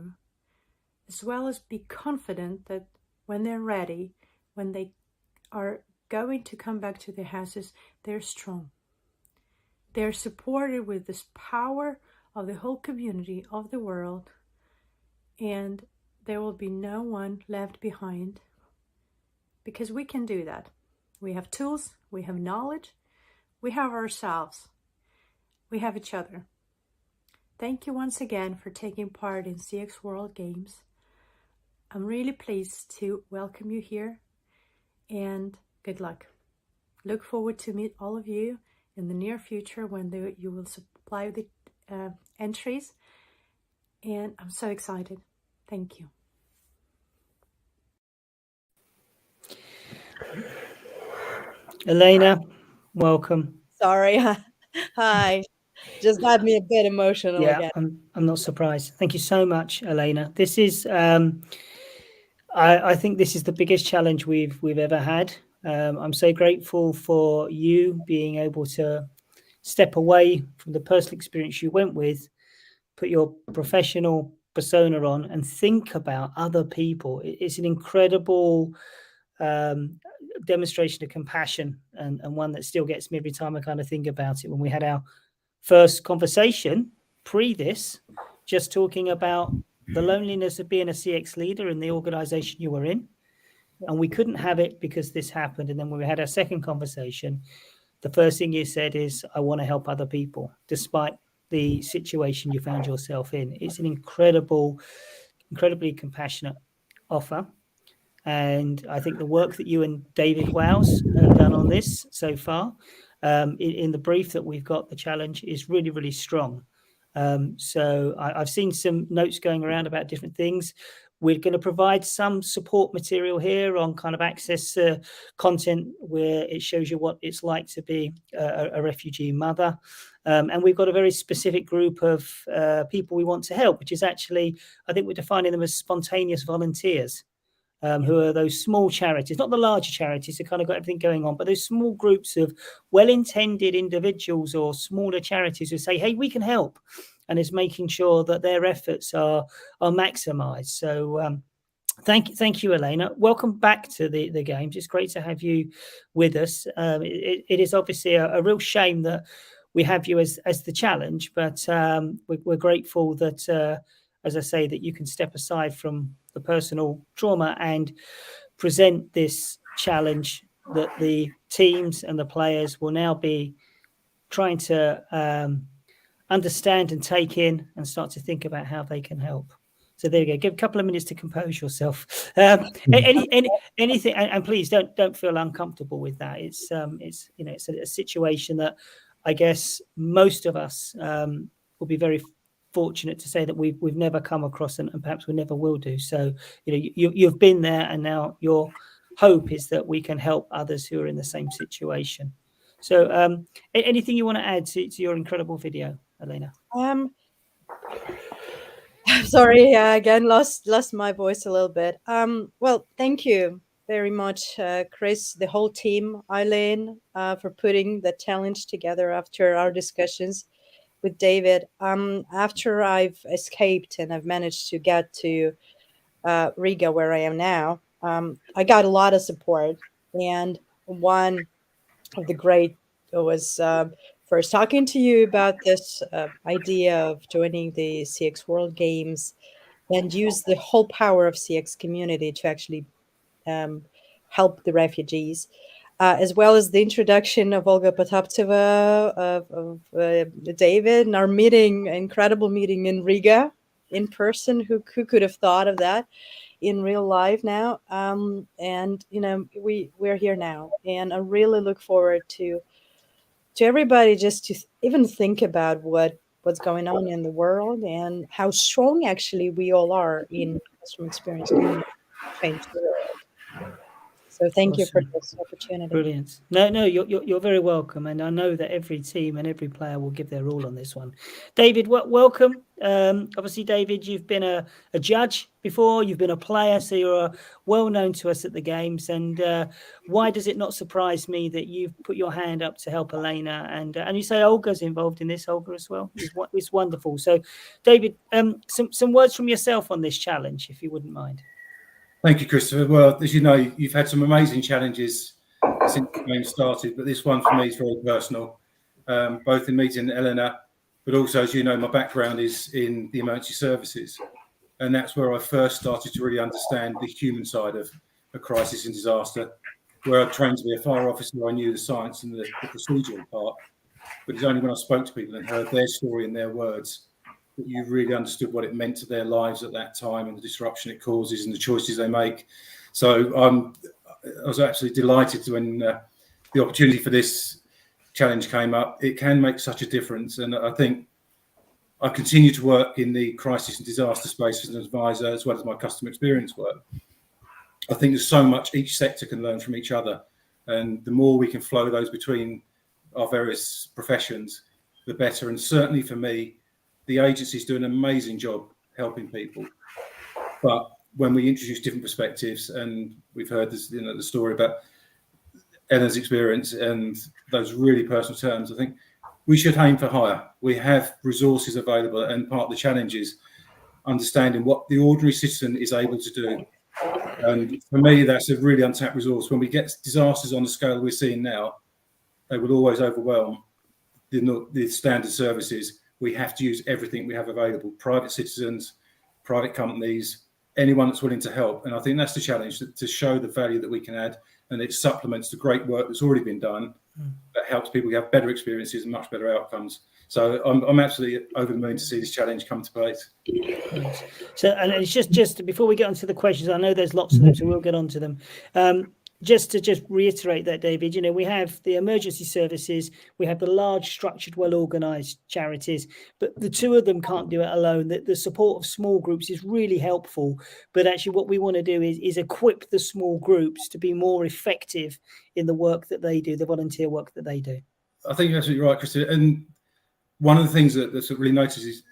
as well as be confident that when they're ready, when they are going to come back to their houses, they're strong. They're supported with this power of the whole community of the world, and there will be no one left behind, because we can do that. We have tools, we have knowledge, we have ourselves, we have each other. Thank you once again for taking part in CX World Games. I'm really pleased to welcome you here, and good luck. Look forward to meet all of you in the near future when you will supply the entries, and I'm so excited. Thank you. Elena, welcome. Sorry. Hi. Just got me a bit emotional Yeah, again. I'm not surprised. Thank you so much, Elena. This is, I think this is the biggest challenge we've ever had. I'm so grateful for you being able to step away from the personal experience you went with, put your professional persona on, and think about other people. It's an incredible demonstration of compassion, and one that still gets me every time I kind of think about it. When we had our first conversation pre this, just talking about the loneliness of being a CX leader in the organization you were in, and we couldn't have it because this happened. And then when we had our second conversation, the first thing you said is, I want to help other people despite the situation you found yourself in. It's an incredibly compassionate offer. And I think the work that you and David Wows have done on this so far, in the brief that we've got, the challenge is really, really strong. So I've seen some notes going around about different things. We're going to provide some support material here on kind of access to content where it shows you what it's like to be a refugee mother. And we've got a very specific group of people we want to help, which is actually, I think we're defining them as spontaneous volunteers. Who are those small charities, not the larger charities that kind of got everything going on, but those small groups of well-intended individuals or smaller charities who say, hey, we can help. And is making sure that their efforts are maximized. So thank you, Elena. Welcome back to the games. It's great to have you with us. It is obviously a real shame that we have you as the challenge, but we're grateful that, as I say, that you can step aside from the personal trauma and present this challenge that the teams and the players will now be trying to understand and take in and start to think about how they can help. So there you go. Give a couple of minutes to compose yourself. Anything, and please don't feel uncomfortable with that. It's a situation that I guess most of us will be very fortunate to say that we've never come across, and perhaps we never will do. So you've been there, and now your hope is that we can help others who are in the same situation. So anything you want to add to your incredible video, Elena? Sorry, again, lost my voice a little bit. Well, thank you very much, Chris, the whole team, Eileen, for putting the challenge together after our discussions with David. After I've escaped and I've managed to get to Riga, where I am now, I got a lot of support, and one of the great was first talking to you about this idea of joining the CX World Games and use the whole power of CX community to actually help the refugees, as well as the introduction of Olga Potapteva, of David, and our meeting, incredible meeting in Riga in person. Who could have thought of that in real life now? And we're here now, and I really look forward to everybody just to even think about what's going on in the world and how strong actually we all are in customer experience community to change the world. So thank you for Awesome. this opportunity. Brilliant. No, you're very welcome, and I know that every team and every player will give their all on this one. David, welcome. Obviously, David, you've been a judge before. You've been a player, so you're well known to us at the games. And why does it not surprise me that you've put your hand up to help Elena? And you say Olga's involved in this, Olga as well. It's wonderful. So, David, some words from yourself on this challenge, if you wouldn't mind. Thank you, Christopher. Well, as you know, you've had some amazing challenges since the game started, but this one for me is very personal, both in meeting Elena, but also, as you know, my background is in the emergency services. And that's where I first started to really understand the human side of a crisis and disaster, where I trained to be a fire officer. I knew the science and the procedural part, but it's only when I spoke to people and heard their story and their words that you really understood what it meant to their lives at that time and the disruption it causes and the choices they make. So I was absolutely delighted when the opportunity for this challenge came up. It can make such a difference. And I think I continue to work in the crisis and disaster space as an advisor, as well as my customer experience work. I think there's so much each sector can learn from each other. And the more we can flow those between our various professions, the better. And certainly for me, the agencies do an amazing job helping people. But when we introduce different perspectives, and we've heard this, the story about Elena's experience and those really personal terms, I think we should aim for higher. We have resources available, and part of the challenge is understanding what the ordinary citizen is able to do. And for me, that's a really untapped resource. When we get disasters on the scale we're seeing now, they will always overwhelm the standard services. We have to use everything we have available, private citizens, private companies, anyone that's willing to help. And I think that's the challenge, to show the value that we can add, and it supplements the great work that's already been done that helps people have better experiences and much better outcomes. So I'm absolutely over the moon to see this challenge come to place. So, and it's just before we get onto the questions, I know there's lots of them, so we'll get onto them. Just to reiterate that, David, we have the emergency services, we have the large, structured, well-organised charities, but the two of them can't do it alone. The support of small groups is really helpful, but actually what we want to do is equip the small groups to be more effective in the work that they do, the volunteer work that they do. I think you're absolutely right, Christina. And one of the things that's really noticed is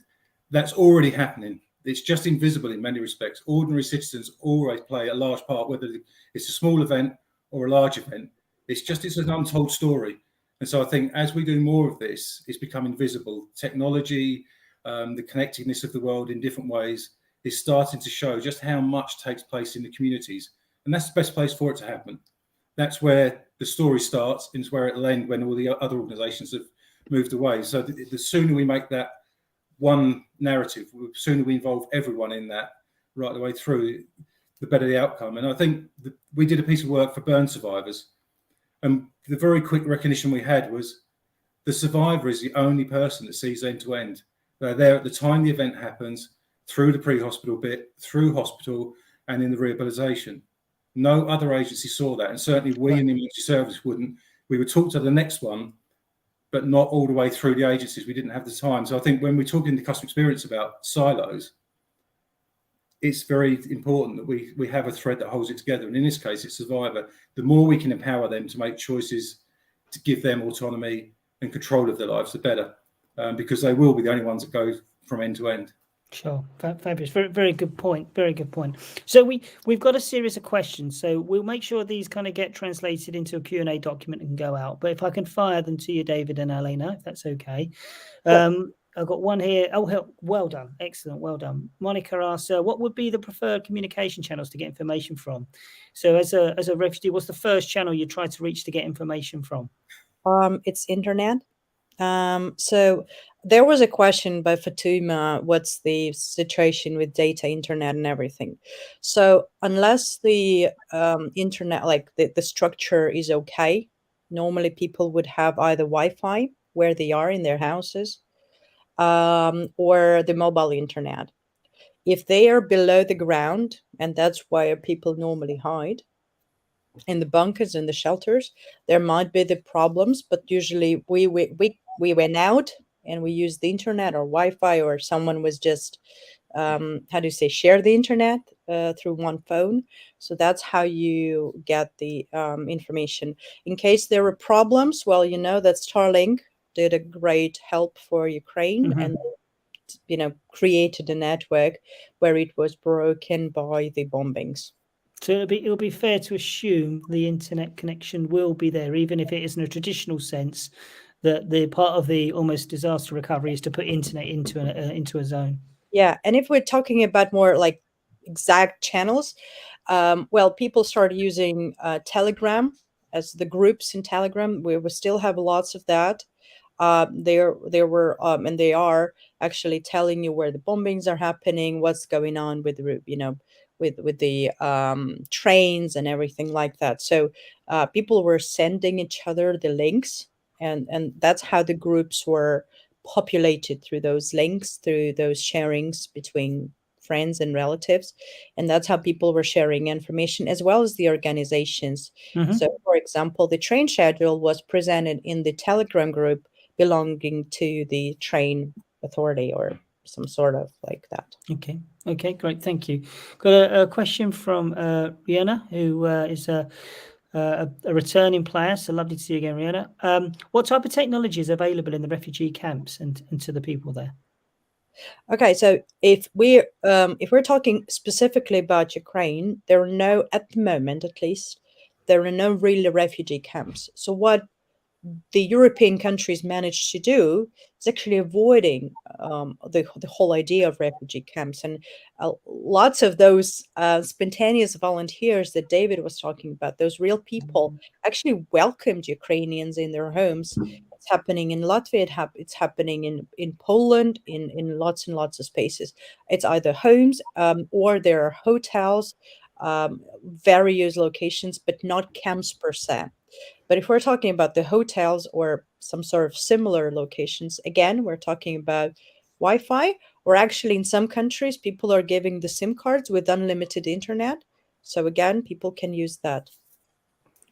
that's already happening. It's just invisible in many respects. Ordinary citizens always play a large part, whether it's a small event or a large event. It's an untold story. And so I think as we do more of this, it's becoming visible. Technology, the connectedness of the world in different ways is starting to show just how much takes place in the communities. And that's the best place for it to happen. That's where the story starts, and it's where it'll end when all the other organizations have moved away. So the sooner we make that one narrative, the sooner we involve everyone in that right the way through, the better the outcome. And I think we did a piece of work for burn survivors, and the very quick recognition we had was the survivor is the only person that sees end to end. They're there at the time the event happens, through the pre-hospital bit, through hospital, and in the rehabilitation. No other agency saw that, and certainly we in the emergency service wouldn't. We would talk to the next one, but not all the way through the agencies. We didn't have the time. So I think when we talk in the customer experience about silos, it's very important that we have a thread that holds it together. And in this case, it's survivor. The more we can empower them to make choices, to give them autonomy and control of their lives, the better. because they will be the only ones that go from end to end. Sure, fabulous. Very, very good point. Very good point. So we've got a series of questions. So we'll make sure these kind of get translated into a Q&A document and go out. But if I can fire them to you, David and Elena, if that's okay. I've got one here. Oh, well done. Excellent. Well done. Monica asks, what would be the preferred communication channels to get information from? So as a refugee, what's the first channel you try to reach to get information from? It's internet. So there was a question by Fatuma, what's the situation with data, internet, and everything? So unless the internet, like the structure is okay, normally people would have either Wi-Fi where they are in their houses, or the mobile internet. If they are below the ground, and that's where people normally hide, in the bunkers and the shelters, there might be the problems, but usually we went out and we used the internet or Wi-Fi, or someone was just share the internet through one phone. So that's how you get the information. In case there were problems, well, that Starlink did a great help for Ukraine, and created a network where it was broken by the bombings. So it'll be fair to assume the internet connection will be there, even if it isn't a traditional sense. That the part of the almost disaster recovery is to put internet into a zone. Yeah, and if we're talking about more like exact channels, well, people started using Telegram as the groups in Telegram. We will still have lots of that. There were and they are actually telling you where the bombings are happening, what's going on with with the trains and everything like that. So people were sending each other the links, and that's how the groups were populated, through those links, through those sharings between friends and relatives, and that's how people were sharing information, as well as the organizations. So for example, the train schedule was presented in the Telegram group belonging to the train authority or some sort of like that. Okay, great, thank you. Got a question from Rihanna, who is a returning player, so lovely to see you again, Rihanna. What type of technology is available in the refugee camps and to the people there? Okay, so if we're talking specifically about Ukraine, there are no, at the moment at least, there are no real refugee camps. So what the European countries managed to do is actually avoiding the whole idea of refugee camps, and lots of those spontaneous volunteers that David was talking about, those real people, actually welcomed Ukrainians in their homes. It's happening in Latvia. It's happening in Poland, in lots and lots of spaces. It's either homes or there are hotels, various locations, but not camps per se. But if we're talking about the hotels or some sort of similar locations, again, we're talking about Wi-Fi, or actually in some countries, people are giving the SIM cards with unlimited internet. So again, people can use that.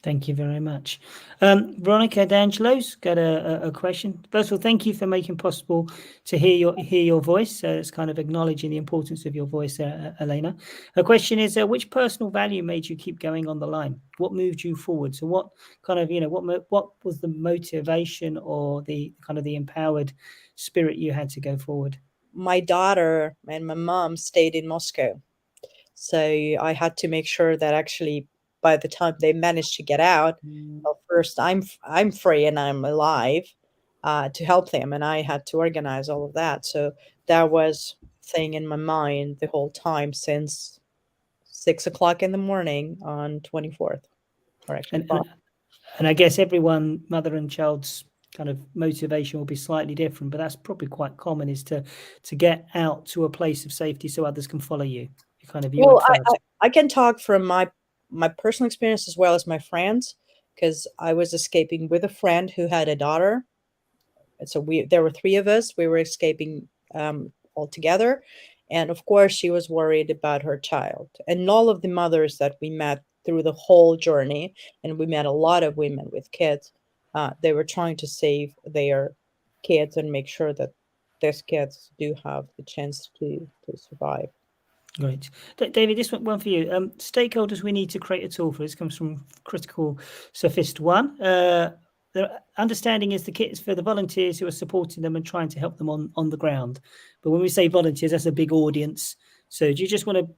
Thank you very much. Veronica D'Angelo's got a question. First of all, thank you for making possible to hear your voice. it's kind of acknowledging the importance of your voice, Elena. Her question is, which personal value made you keep going on the line? What moved you forward? So what kind of, what was the motivation or the kind of the empowered spirit you had to go forward? My daughter and my mom stayed in Moscow. So I had to make sure that actually by the time they managed to get out, well, first I'm free and I'm alive to help them, and I had to organize all of that. So that was thing in my mind the whole time since 6 o'clock in the morning on 24th, or actually and I guess everyone, mother and child's kind of motivation will be slightly different, but that's probably quite common, is to get out to a place of safety so others can follow you. Well, I can talk from my personal experience as well as my friends, because I was escaping with a friend who had a daughter. And so there were three of us. We were escaping all together. And of course, she was worried about her child. And all of the mothers that we met through the whole journey, and we met a lot of women with kids, they were trying to save their kids and make sure that these kids do have the chance to survive. Great. David, this one for you. Stakeholders we need to create a tool for. This comes from Critical Sophist 1. the understanding is the kit is for the volunteers who are supporting them and trying to help them on the ground. But when we say volunteers, that's a big audience. So do you just want to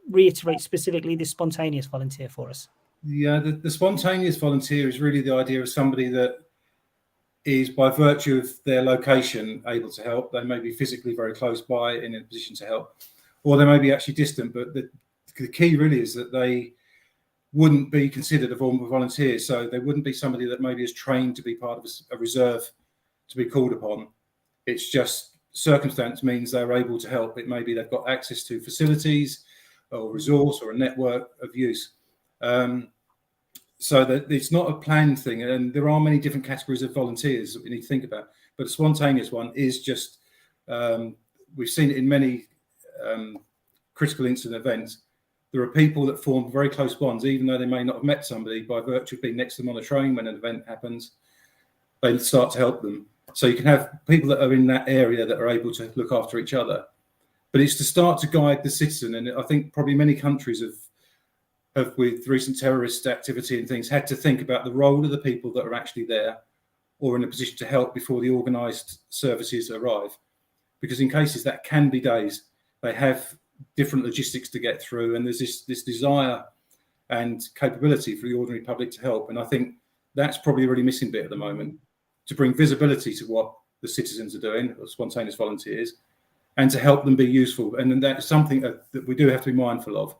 reiterate specifically the spontaneous volunteer for us? Yeah, the spontaneous volunteer is really the idea of somebody that is, by virtue of their location, able to help. They may be physically very close by and in a position to help, or they may be actually distant. But the key really is that they wouldn't be considered a form of volunteer. So they wouldn't be somebody that maybe is trained to be part of a reserve to be called upon. It's just circumstance means they're able to help. It may be they've got access to facilities or resource or a network of use. So that it's not a planned thing, and there are many different categories of volunteers that we need to think about. But a spontaneous one is just, we've seen it in many critical incident events. There are people that form very close bonds, even though they may not have met somebody, by virtue of being next to them on a train when an event happens, they start to help them. So you can have people that are in that area that are able to look after each other. But it's to start to guide the citizen, and I think probably many countries have with recent terrorist activity and things, had to think about the role of the people that are actually there or in a position to help before the organised services arrive. Because in cases that can be days, they have different logistics to get through, and there's this desire and capability for the ordinary public to help. And I think that's probably a really missing bit at the moment, to bring visibility to what the citizens are doing, or spontaneous volunteers, and to help them be useful. And that's something that we do have to be mindful of,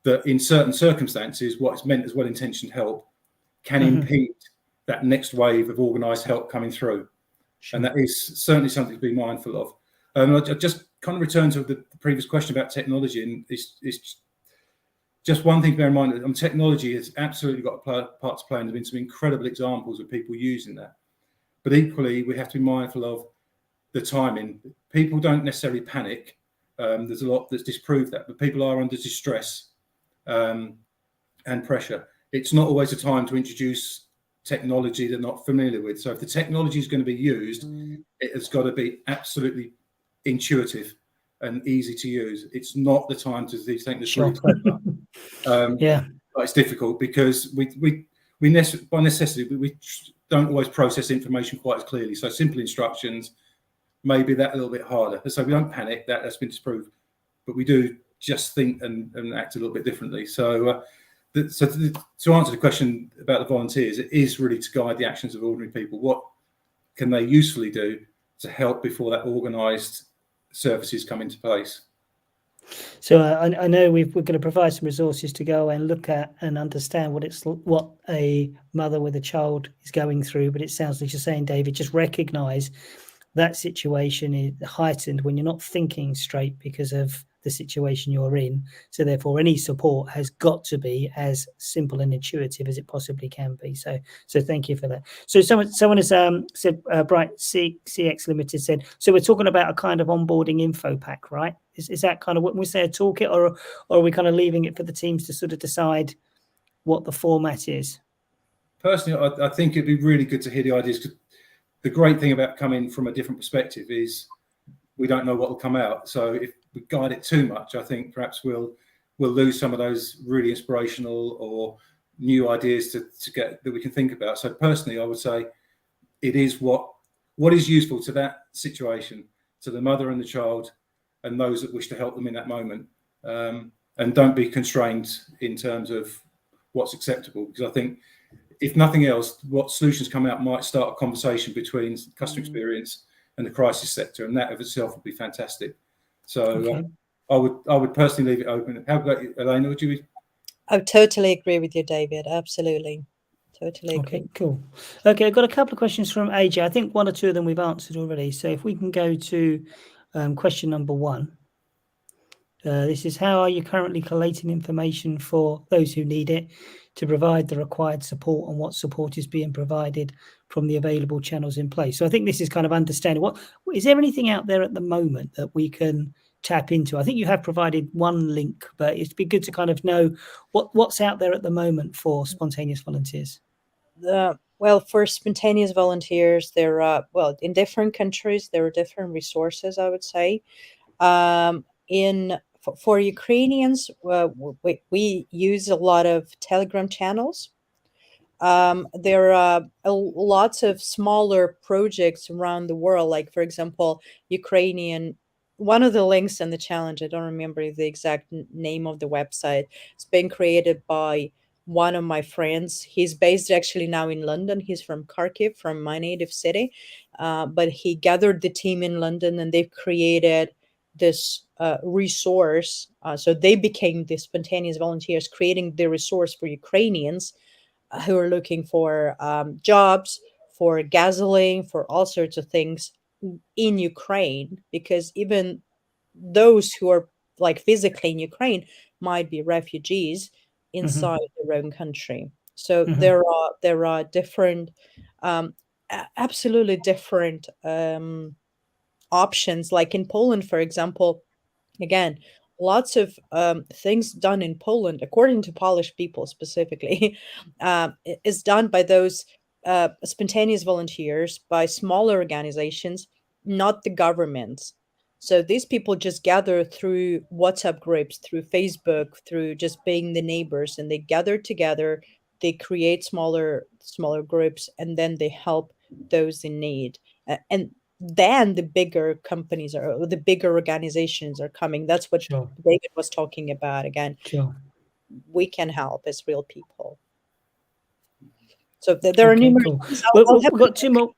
that in certain circumstances, what's meant as well-intentioned help can impede that next wave of organised help coming through. Sure. And that is certainly something to be mindful of. I just kind of return to the previous question about technology, and it's just one thing to bear in mind. Technology has absolutely got a part to play, and there have been some incredible examples of people using that. But equally, we have to be mindful of the timing. People don't necessarily panic. There's a lot that's disproved that, but people are under distress and pressure. It's not always a time to introduce technology they're not familiar with. So if the technology is going to be used, it has got to be absolutely intuitive and easy to use. It's not the time to think this really clever. Yeah, but it's difficult because we by necessity we don't always process information quite as clearly. So simple instructions, maybe that a little bit harder. So we don't panic. That's been disproved, but we do just think and act a little bit differently. So, to answer the question about the volunteers, it is really to guide the actions of ordinary people. What can they usefully do to help before that organised services come into place? So I know we're going to provide some resources to go and look at and understand what a mother with a child is going through. But it sounds like you're saying, David, just recognise that situation is heightened when you're not thinking straight because of the situation you're in. So therefore, any support has got to be as simple and intuitive as it possibly can be. So thank you for that. So someone has said, Bright CX Limited said, so we're talking about a kind of onboarding info pack, right? Is that kind of what we say, a toolkit, or are we kind of leaving it for the teams to sort of decide what the format is? Personally, I think it'd be really good to hear the ideas. The great thing about coming from a different perspective is we don't know what will come out. So if we guide it too much, I think perhaps we'll lose some of those really inspirational or new ideas to get that we can think about. So personally, I would say it is what is useful to that situation, to the mother and the child and those that wish to help them in that moment. And don't be constrained in terms of what's acceptable, because I think if nothing else, what solutions come out might start a conversation between customer experience and the crisis sector, and that of itself would be fantastic. So I would personally leave it open. How about you, Elena? Would you? I totally agree with you, David. Absolutely. Totally agree. Okay, cool. Okay, I've got a couple of questions from AJ. I think one or two of them we've answered already. So if we can go to question number 1. This is, how are you currently collating information for those who need it to provide the required support, and what support is being provided from the available channels in place? So I think this is kind of understanding, what is there anything out there at the moment that we can tap into? I think you have provided one link, but it'd be good to kind of know what's out there at the moment for spontaneous volunteers. Well, for spontaneous volunteers, there are, in different countries, there are different resources, I would say. For Ukrainians, we use a lot of Telegram channels. there are lots of smaller projects around the world. Like, for example, Ukrainian. One of the links in the challenge, I don't remember the exact name of the website. It's been created by one of my friends. He's based actually now in London. He's from Kharkiv, from my native city. But he gathered the team in London, and they've created this resource. So they became the spontaneous volunteers, creating the resource for Ukrainians who are looking for jobs, for gasoline, for all sorts of things in Ukraine, because even those who are like physically in Ukraine might be refugees inside their own country. So there are different, absolutely different options. Like in Poland, for example, again, lots of things done in Poland, according to Polish people specifically, is done by those spontaneous volunteers, by smaller organizations, not the government. So these people just gather through WhatsApp groups, through Facebook, through just being the neighbors, and they gather together. They create smaller groups, and then they help those in need. And then the bigger companies or the bigger organizations are coming. That's what David was talking about. Again, we can help as real people. So there are numerous. Cool. We've got two more.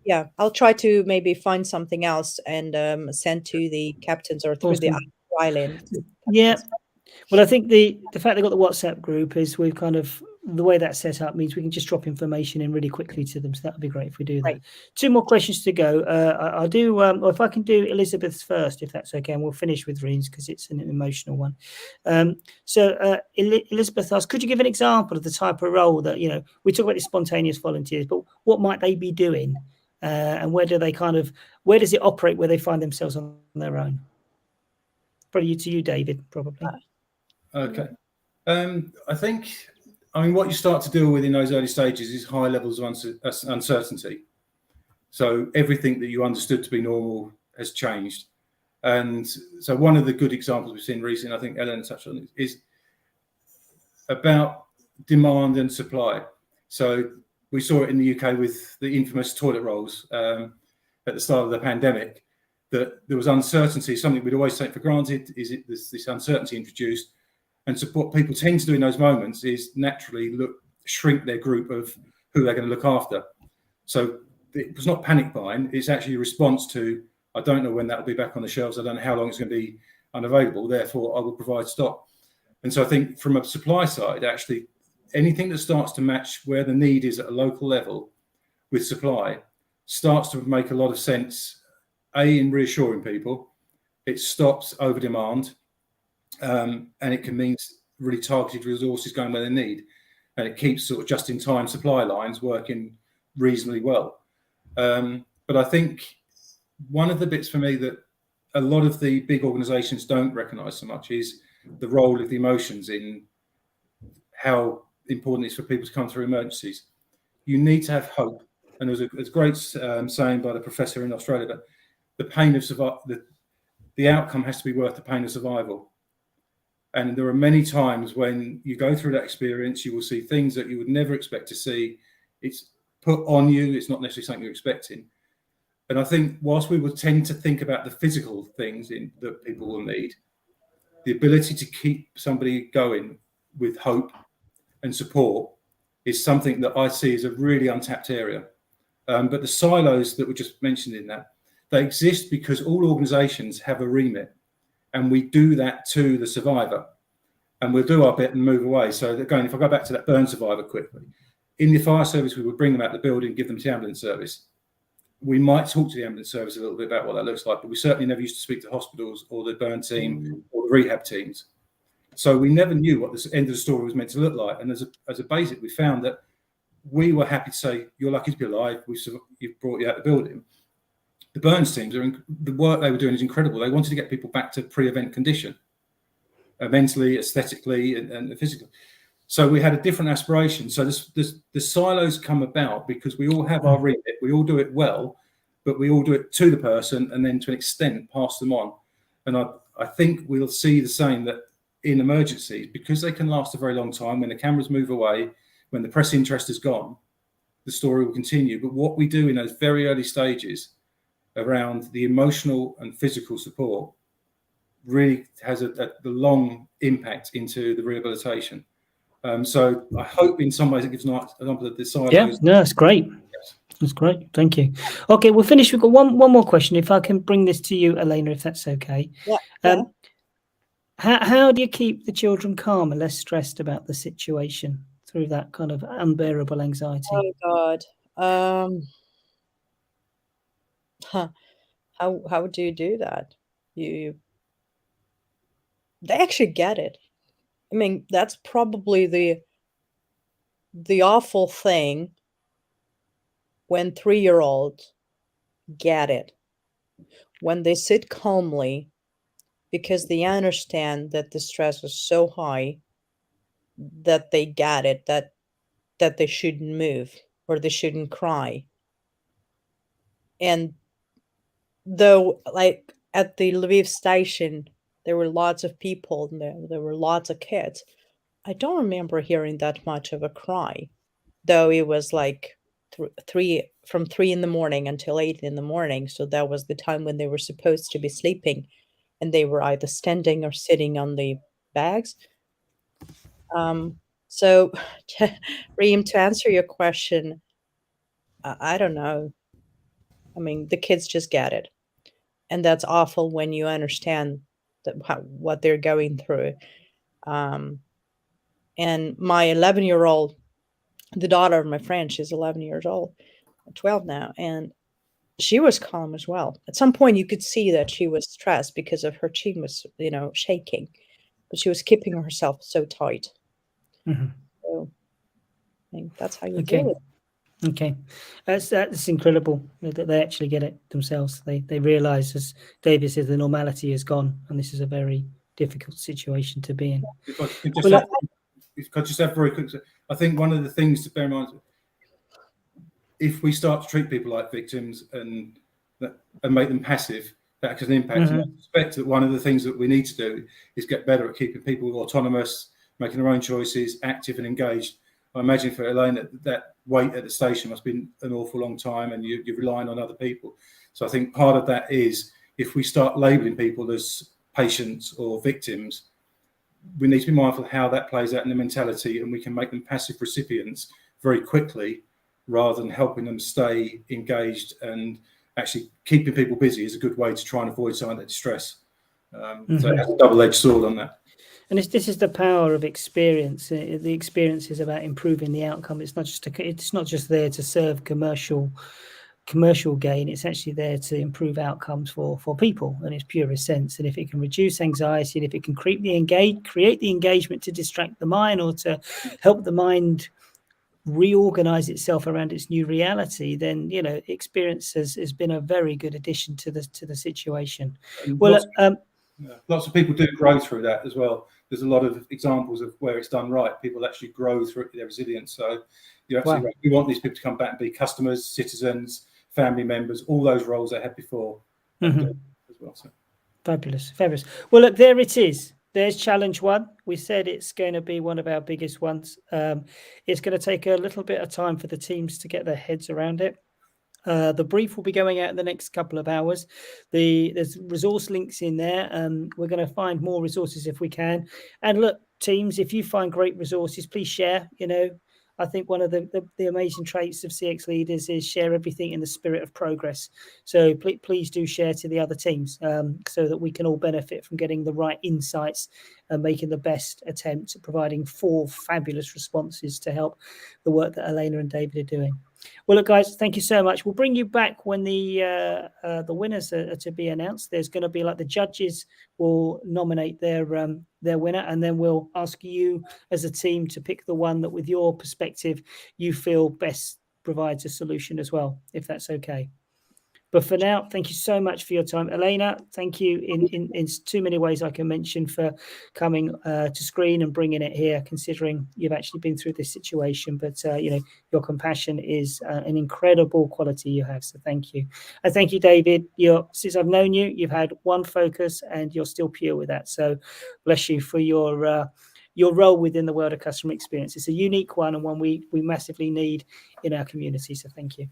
Yeah, I'll try to maybe find something else and send to the captains or through the island. Yeah. Well, I think the fact they've got the WhatsApp group is we've kind of, the way that's set up means we can just drop information in really quickly to them. So that would be great if we do that. Right. Two more questions to go. I'll do, if I can do Elizabeth's first, if that's okay, and we'll finish with Reen's because it's an emotional one. So Elizabeth asks, could you give an example of the type of role that, you know, we talk about the spontaneous volunteers, but what might they be doing? And where do they where does it operate where they find themselves on their own? Probably to you, David, probably. Okay. I think, what you start to deal with in those early stages is high levels of uncertainty. So everything that you understood to be normal has changed. And so one of the good examples we've seen recently, I think Ellen touched on it, is about demand and supply. So we saw it in the UK with the infamous toilet rolls at the start of the pandemic, that there was uncertainty. Something we'd always take for granted is this uncertainty introduced. And so what people tend to do in those moments is naturally shrink their group of who they're going to look after. So it was not panic buying. It's actually a response to, I don't know when that will be back on the shelves. I don't know how long it's going to be unavailable. Therefore, I will provide stock. And so I think from a supply side, actually, anything that starts to match where the need is at a local level with supply starts to make a lot of sense, in reassuring people. It stops over demand. And it can mean really targeted resources going where they need, and it keeps sort of just-in-time supply lines working reasonably well. But I think one of the bits for me that a lot of the big organisations don't recognise so much is the role of the emotions in how important it is for people to come through emergencies. You need to have hope, and there's a great saying by the professor in Australia that the pain of the outcome has to be worth the pain of survival. And there are many times when you go through that experience, you will see things that you would never expect to see. It's put on you. It's not necessarily something you're expecting. And I think whilst we would tend to think about the physical things that people will need, the ability to keep somebody going with hope and support is something that I see as a really untapped area. But the silos that were just mentioned in that, they exist because all organisations have a remit. And we do that to the survivor, and we'll do our bit and move away. So again, if I go back to that burn survivor quickly, in the fire service, we would bring them out the building, give them to the ambulance service. We might talk to the ambulance service a little bit about what that looks like, but we certainly never used to speak to hospitals or the burn team or the rehab teams. So we never knew what the end of the story was meant to look like. And as a basic, we found that we were happy to say, you're lucky to be alive. You've brought you out the building. The burns teams, the work they were doing is incredible. They wanted to get people back to pre-event condition, mentally, aesthetically, and physically. So we had a different aspiration. So the silos come about because we all have our remit. We all do it well, but we all do it to the person and then to an extent pass them on. And I think we'll see the same that in emergencies, because they can last a very long time when the cameras move away, when the press interest is gone, the story will continue. But what we do in those very early stages around the emotional and physical support really has the long impact into the rehabilitation. So I hope in some ways it gives an example of the silos. Yeah, no, that's great. That's great. Thank you. Okay, we'll finish. We've got one more question. If I can bring this to you, Elena, if that's okay. Yeah. How do you keep the children calm and less stressed about the situation through that kind of unbearable anxiety? Oh God. How do you do that? They actually get it. I mean, that's probably the awful thing when 3-year-olds get it. When they sit calmly because they understand that the stress is so high that they get it, that they shouldn't move or they shouldn't cry. And though, like at the Lviv station, there were lots of people and there were lots of kids, I don't remember hearing that much of a cry, though it was like from 3 in the morning until 8 in the morning. So that was the time when they were supposed to be sleeping, and they were either standing or sitting on the bags. So, Reem, to answer your question, I don't know. I mean, the kids just get it, and that's awful when you understand what they're going through. And my 11-year-old, the daughter of my friend, she's 11 years old, 12 now, and she was calm as well. At some point, you could see that she was stressed because of her chin was, shaking, but she was keeping herself so tight. Mm-hmm. So I think that's how you do it. Okay, that's incredible that they actually get it themselves. They realize, as David says, the normality is gone, and this is a very difficult situation to be in. If I could just have very quick, I think one of the things to bear in mind, if we start to treat people like victims and make them passive, that has an impact. Mm-hmm. And I suspect that one of the things that we need to do is get better at keeping people autonomous, making their own choices, active and engaged. I imagine for Elaine that wait at the station must have been an awful long time, and you're relying on other people. So I think part of that is, if we start labelling people as patients or victims, we need to be mindful of how that plays out in the mentality, and we can make them passive recipients very quickly rather than helping them stay engaged. And actually keeping people busy is a good way to try and avoid some of that distress. So it has a double-edged sword on that. And this is the power of experience. The experience is about improving the outcome. It's not just there to serve commercial gain. It's actually there to improve outcomes for people in its purest sense. And if it can reduce anxiety, and if it can create the engagement to distract the mind, or to help the mind reorganize itself around its new reality, then experience has been a very good addition to the situation. Well, lots of people do grow through that as well. There's a lot of examples of where it's done right. People actually grow through their resilience. So you're absolutely right. We want these people to come back and be customers, citizens, family members, all those roles they had before as well. So. Fabulous. Well, look, there it is. There's challenge 1. We said it's going to be one of our biggest ones. It's going to take a little bit of time for the teams to get their heads around it. The brief will be going out in the next couple of hours. There's resource links in there. We're going to find more resources if we can. And look, teams, if you find great resources, please share. I think one of the amazing traits of CX leaders is share everything in the spirit of progress. So please do share to the other teams so that we can all benefit from getting the right insights and making the best attempt at providing 4 fabulous responses to help the work that Elena and David are doing. Well, look, guys, thank you so much. We'll bring you back when the winners are to be announced. There's going to be the judges will nominate their winner, and then we'll ask you as a team to pick the one that, with your perspective, you feel best provides a solution as well, if that's okay. But for now, thank you so much for your time. Elena, thank you in too many ways I can mention for coming to screen and bringing it here, considering you've actually been through this situation. But, your compassion is an incredible quality you have. So thank you. And thank you, David. Since I've known you, you've had one focus and you're still pure with that. So bless you for your your role within the world of customer experience. It's a unique one and one we massively need in our community. So thank you.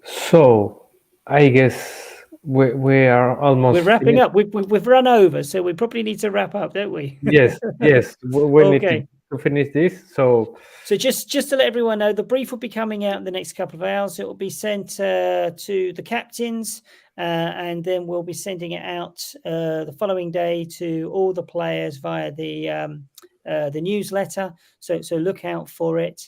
So I guess we are almost. We're wrapping finished. up. We've run over, so we probably need to wrap up, don't we? Yes, yes. We need Okay. to finish this. So just to let everyone know, the brief will be coming out in the next couple of hours. It will be sent to the captains, and then we'll be sending it out the following day to all the players via the newsletter. So look out for it.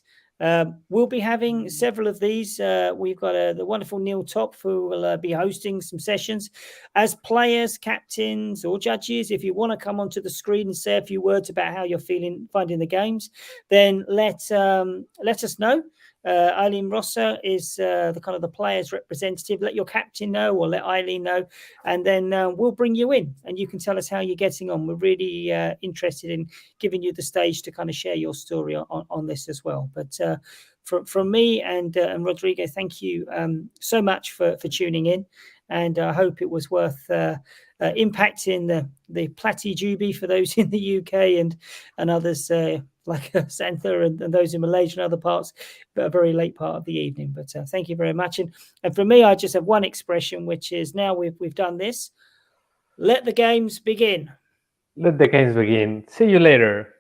We'll be having several of these. We've got the wonderful Neil Top, who will be hosting some sessions. As players, captains, or judges, if you want to come onto the screen and say a few words about how you're finding the games, then let us know. Eileen Rosser is the kind of the players representative. Let your captain know, or let Eileen know, and then we'll bring you in and you can tell us how you're getting on. We're really interested in giving you the stage to kind of share your story on this as well. But from me and Rodrigo, thank you so much for tuning in, and I hope it was worth impacting the Platy Jubi for those in the UK and others like Santha and those in Malaysia and other parts, but a very late part of the evening. But thank you very much. And for me, I just have one expression, which is now we've done this. Let the games begin. let the games begin. See you later.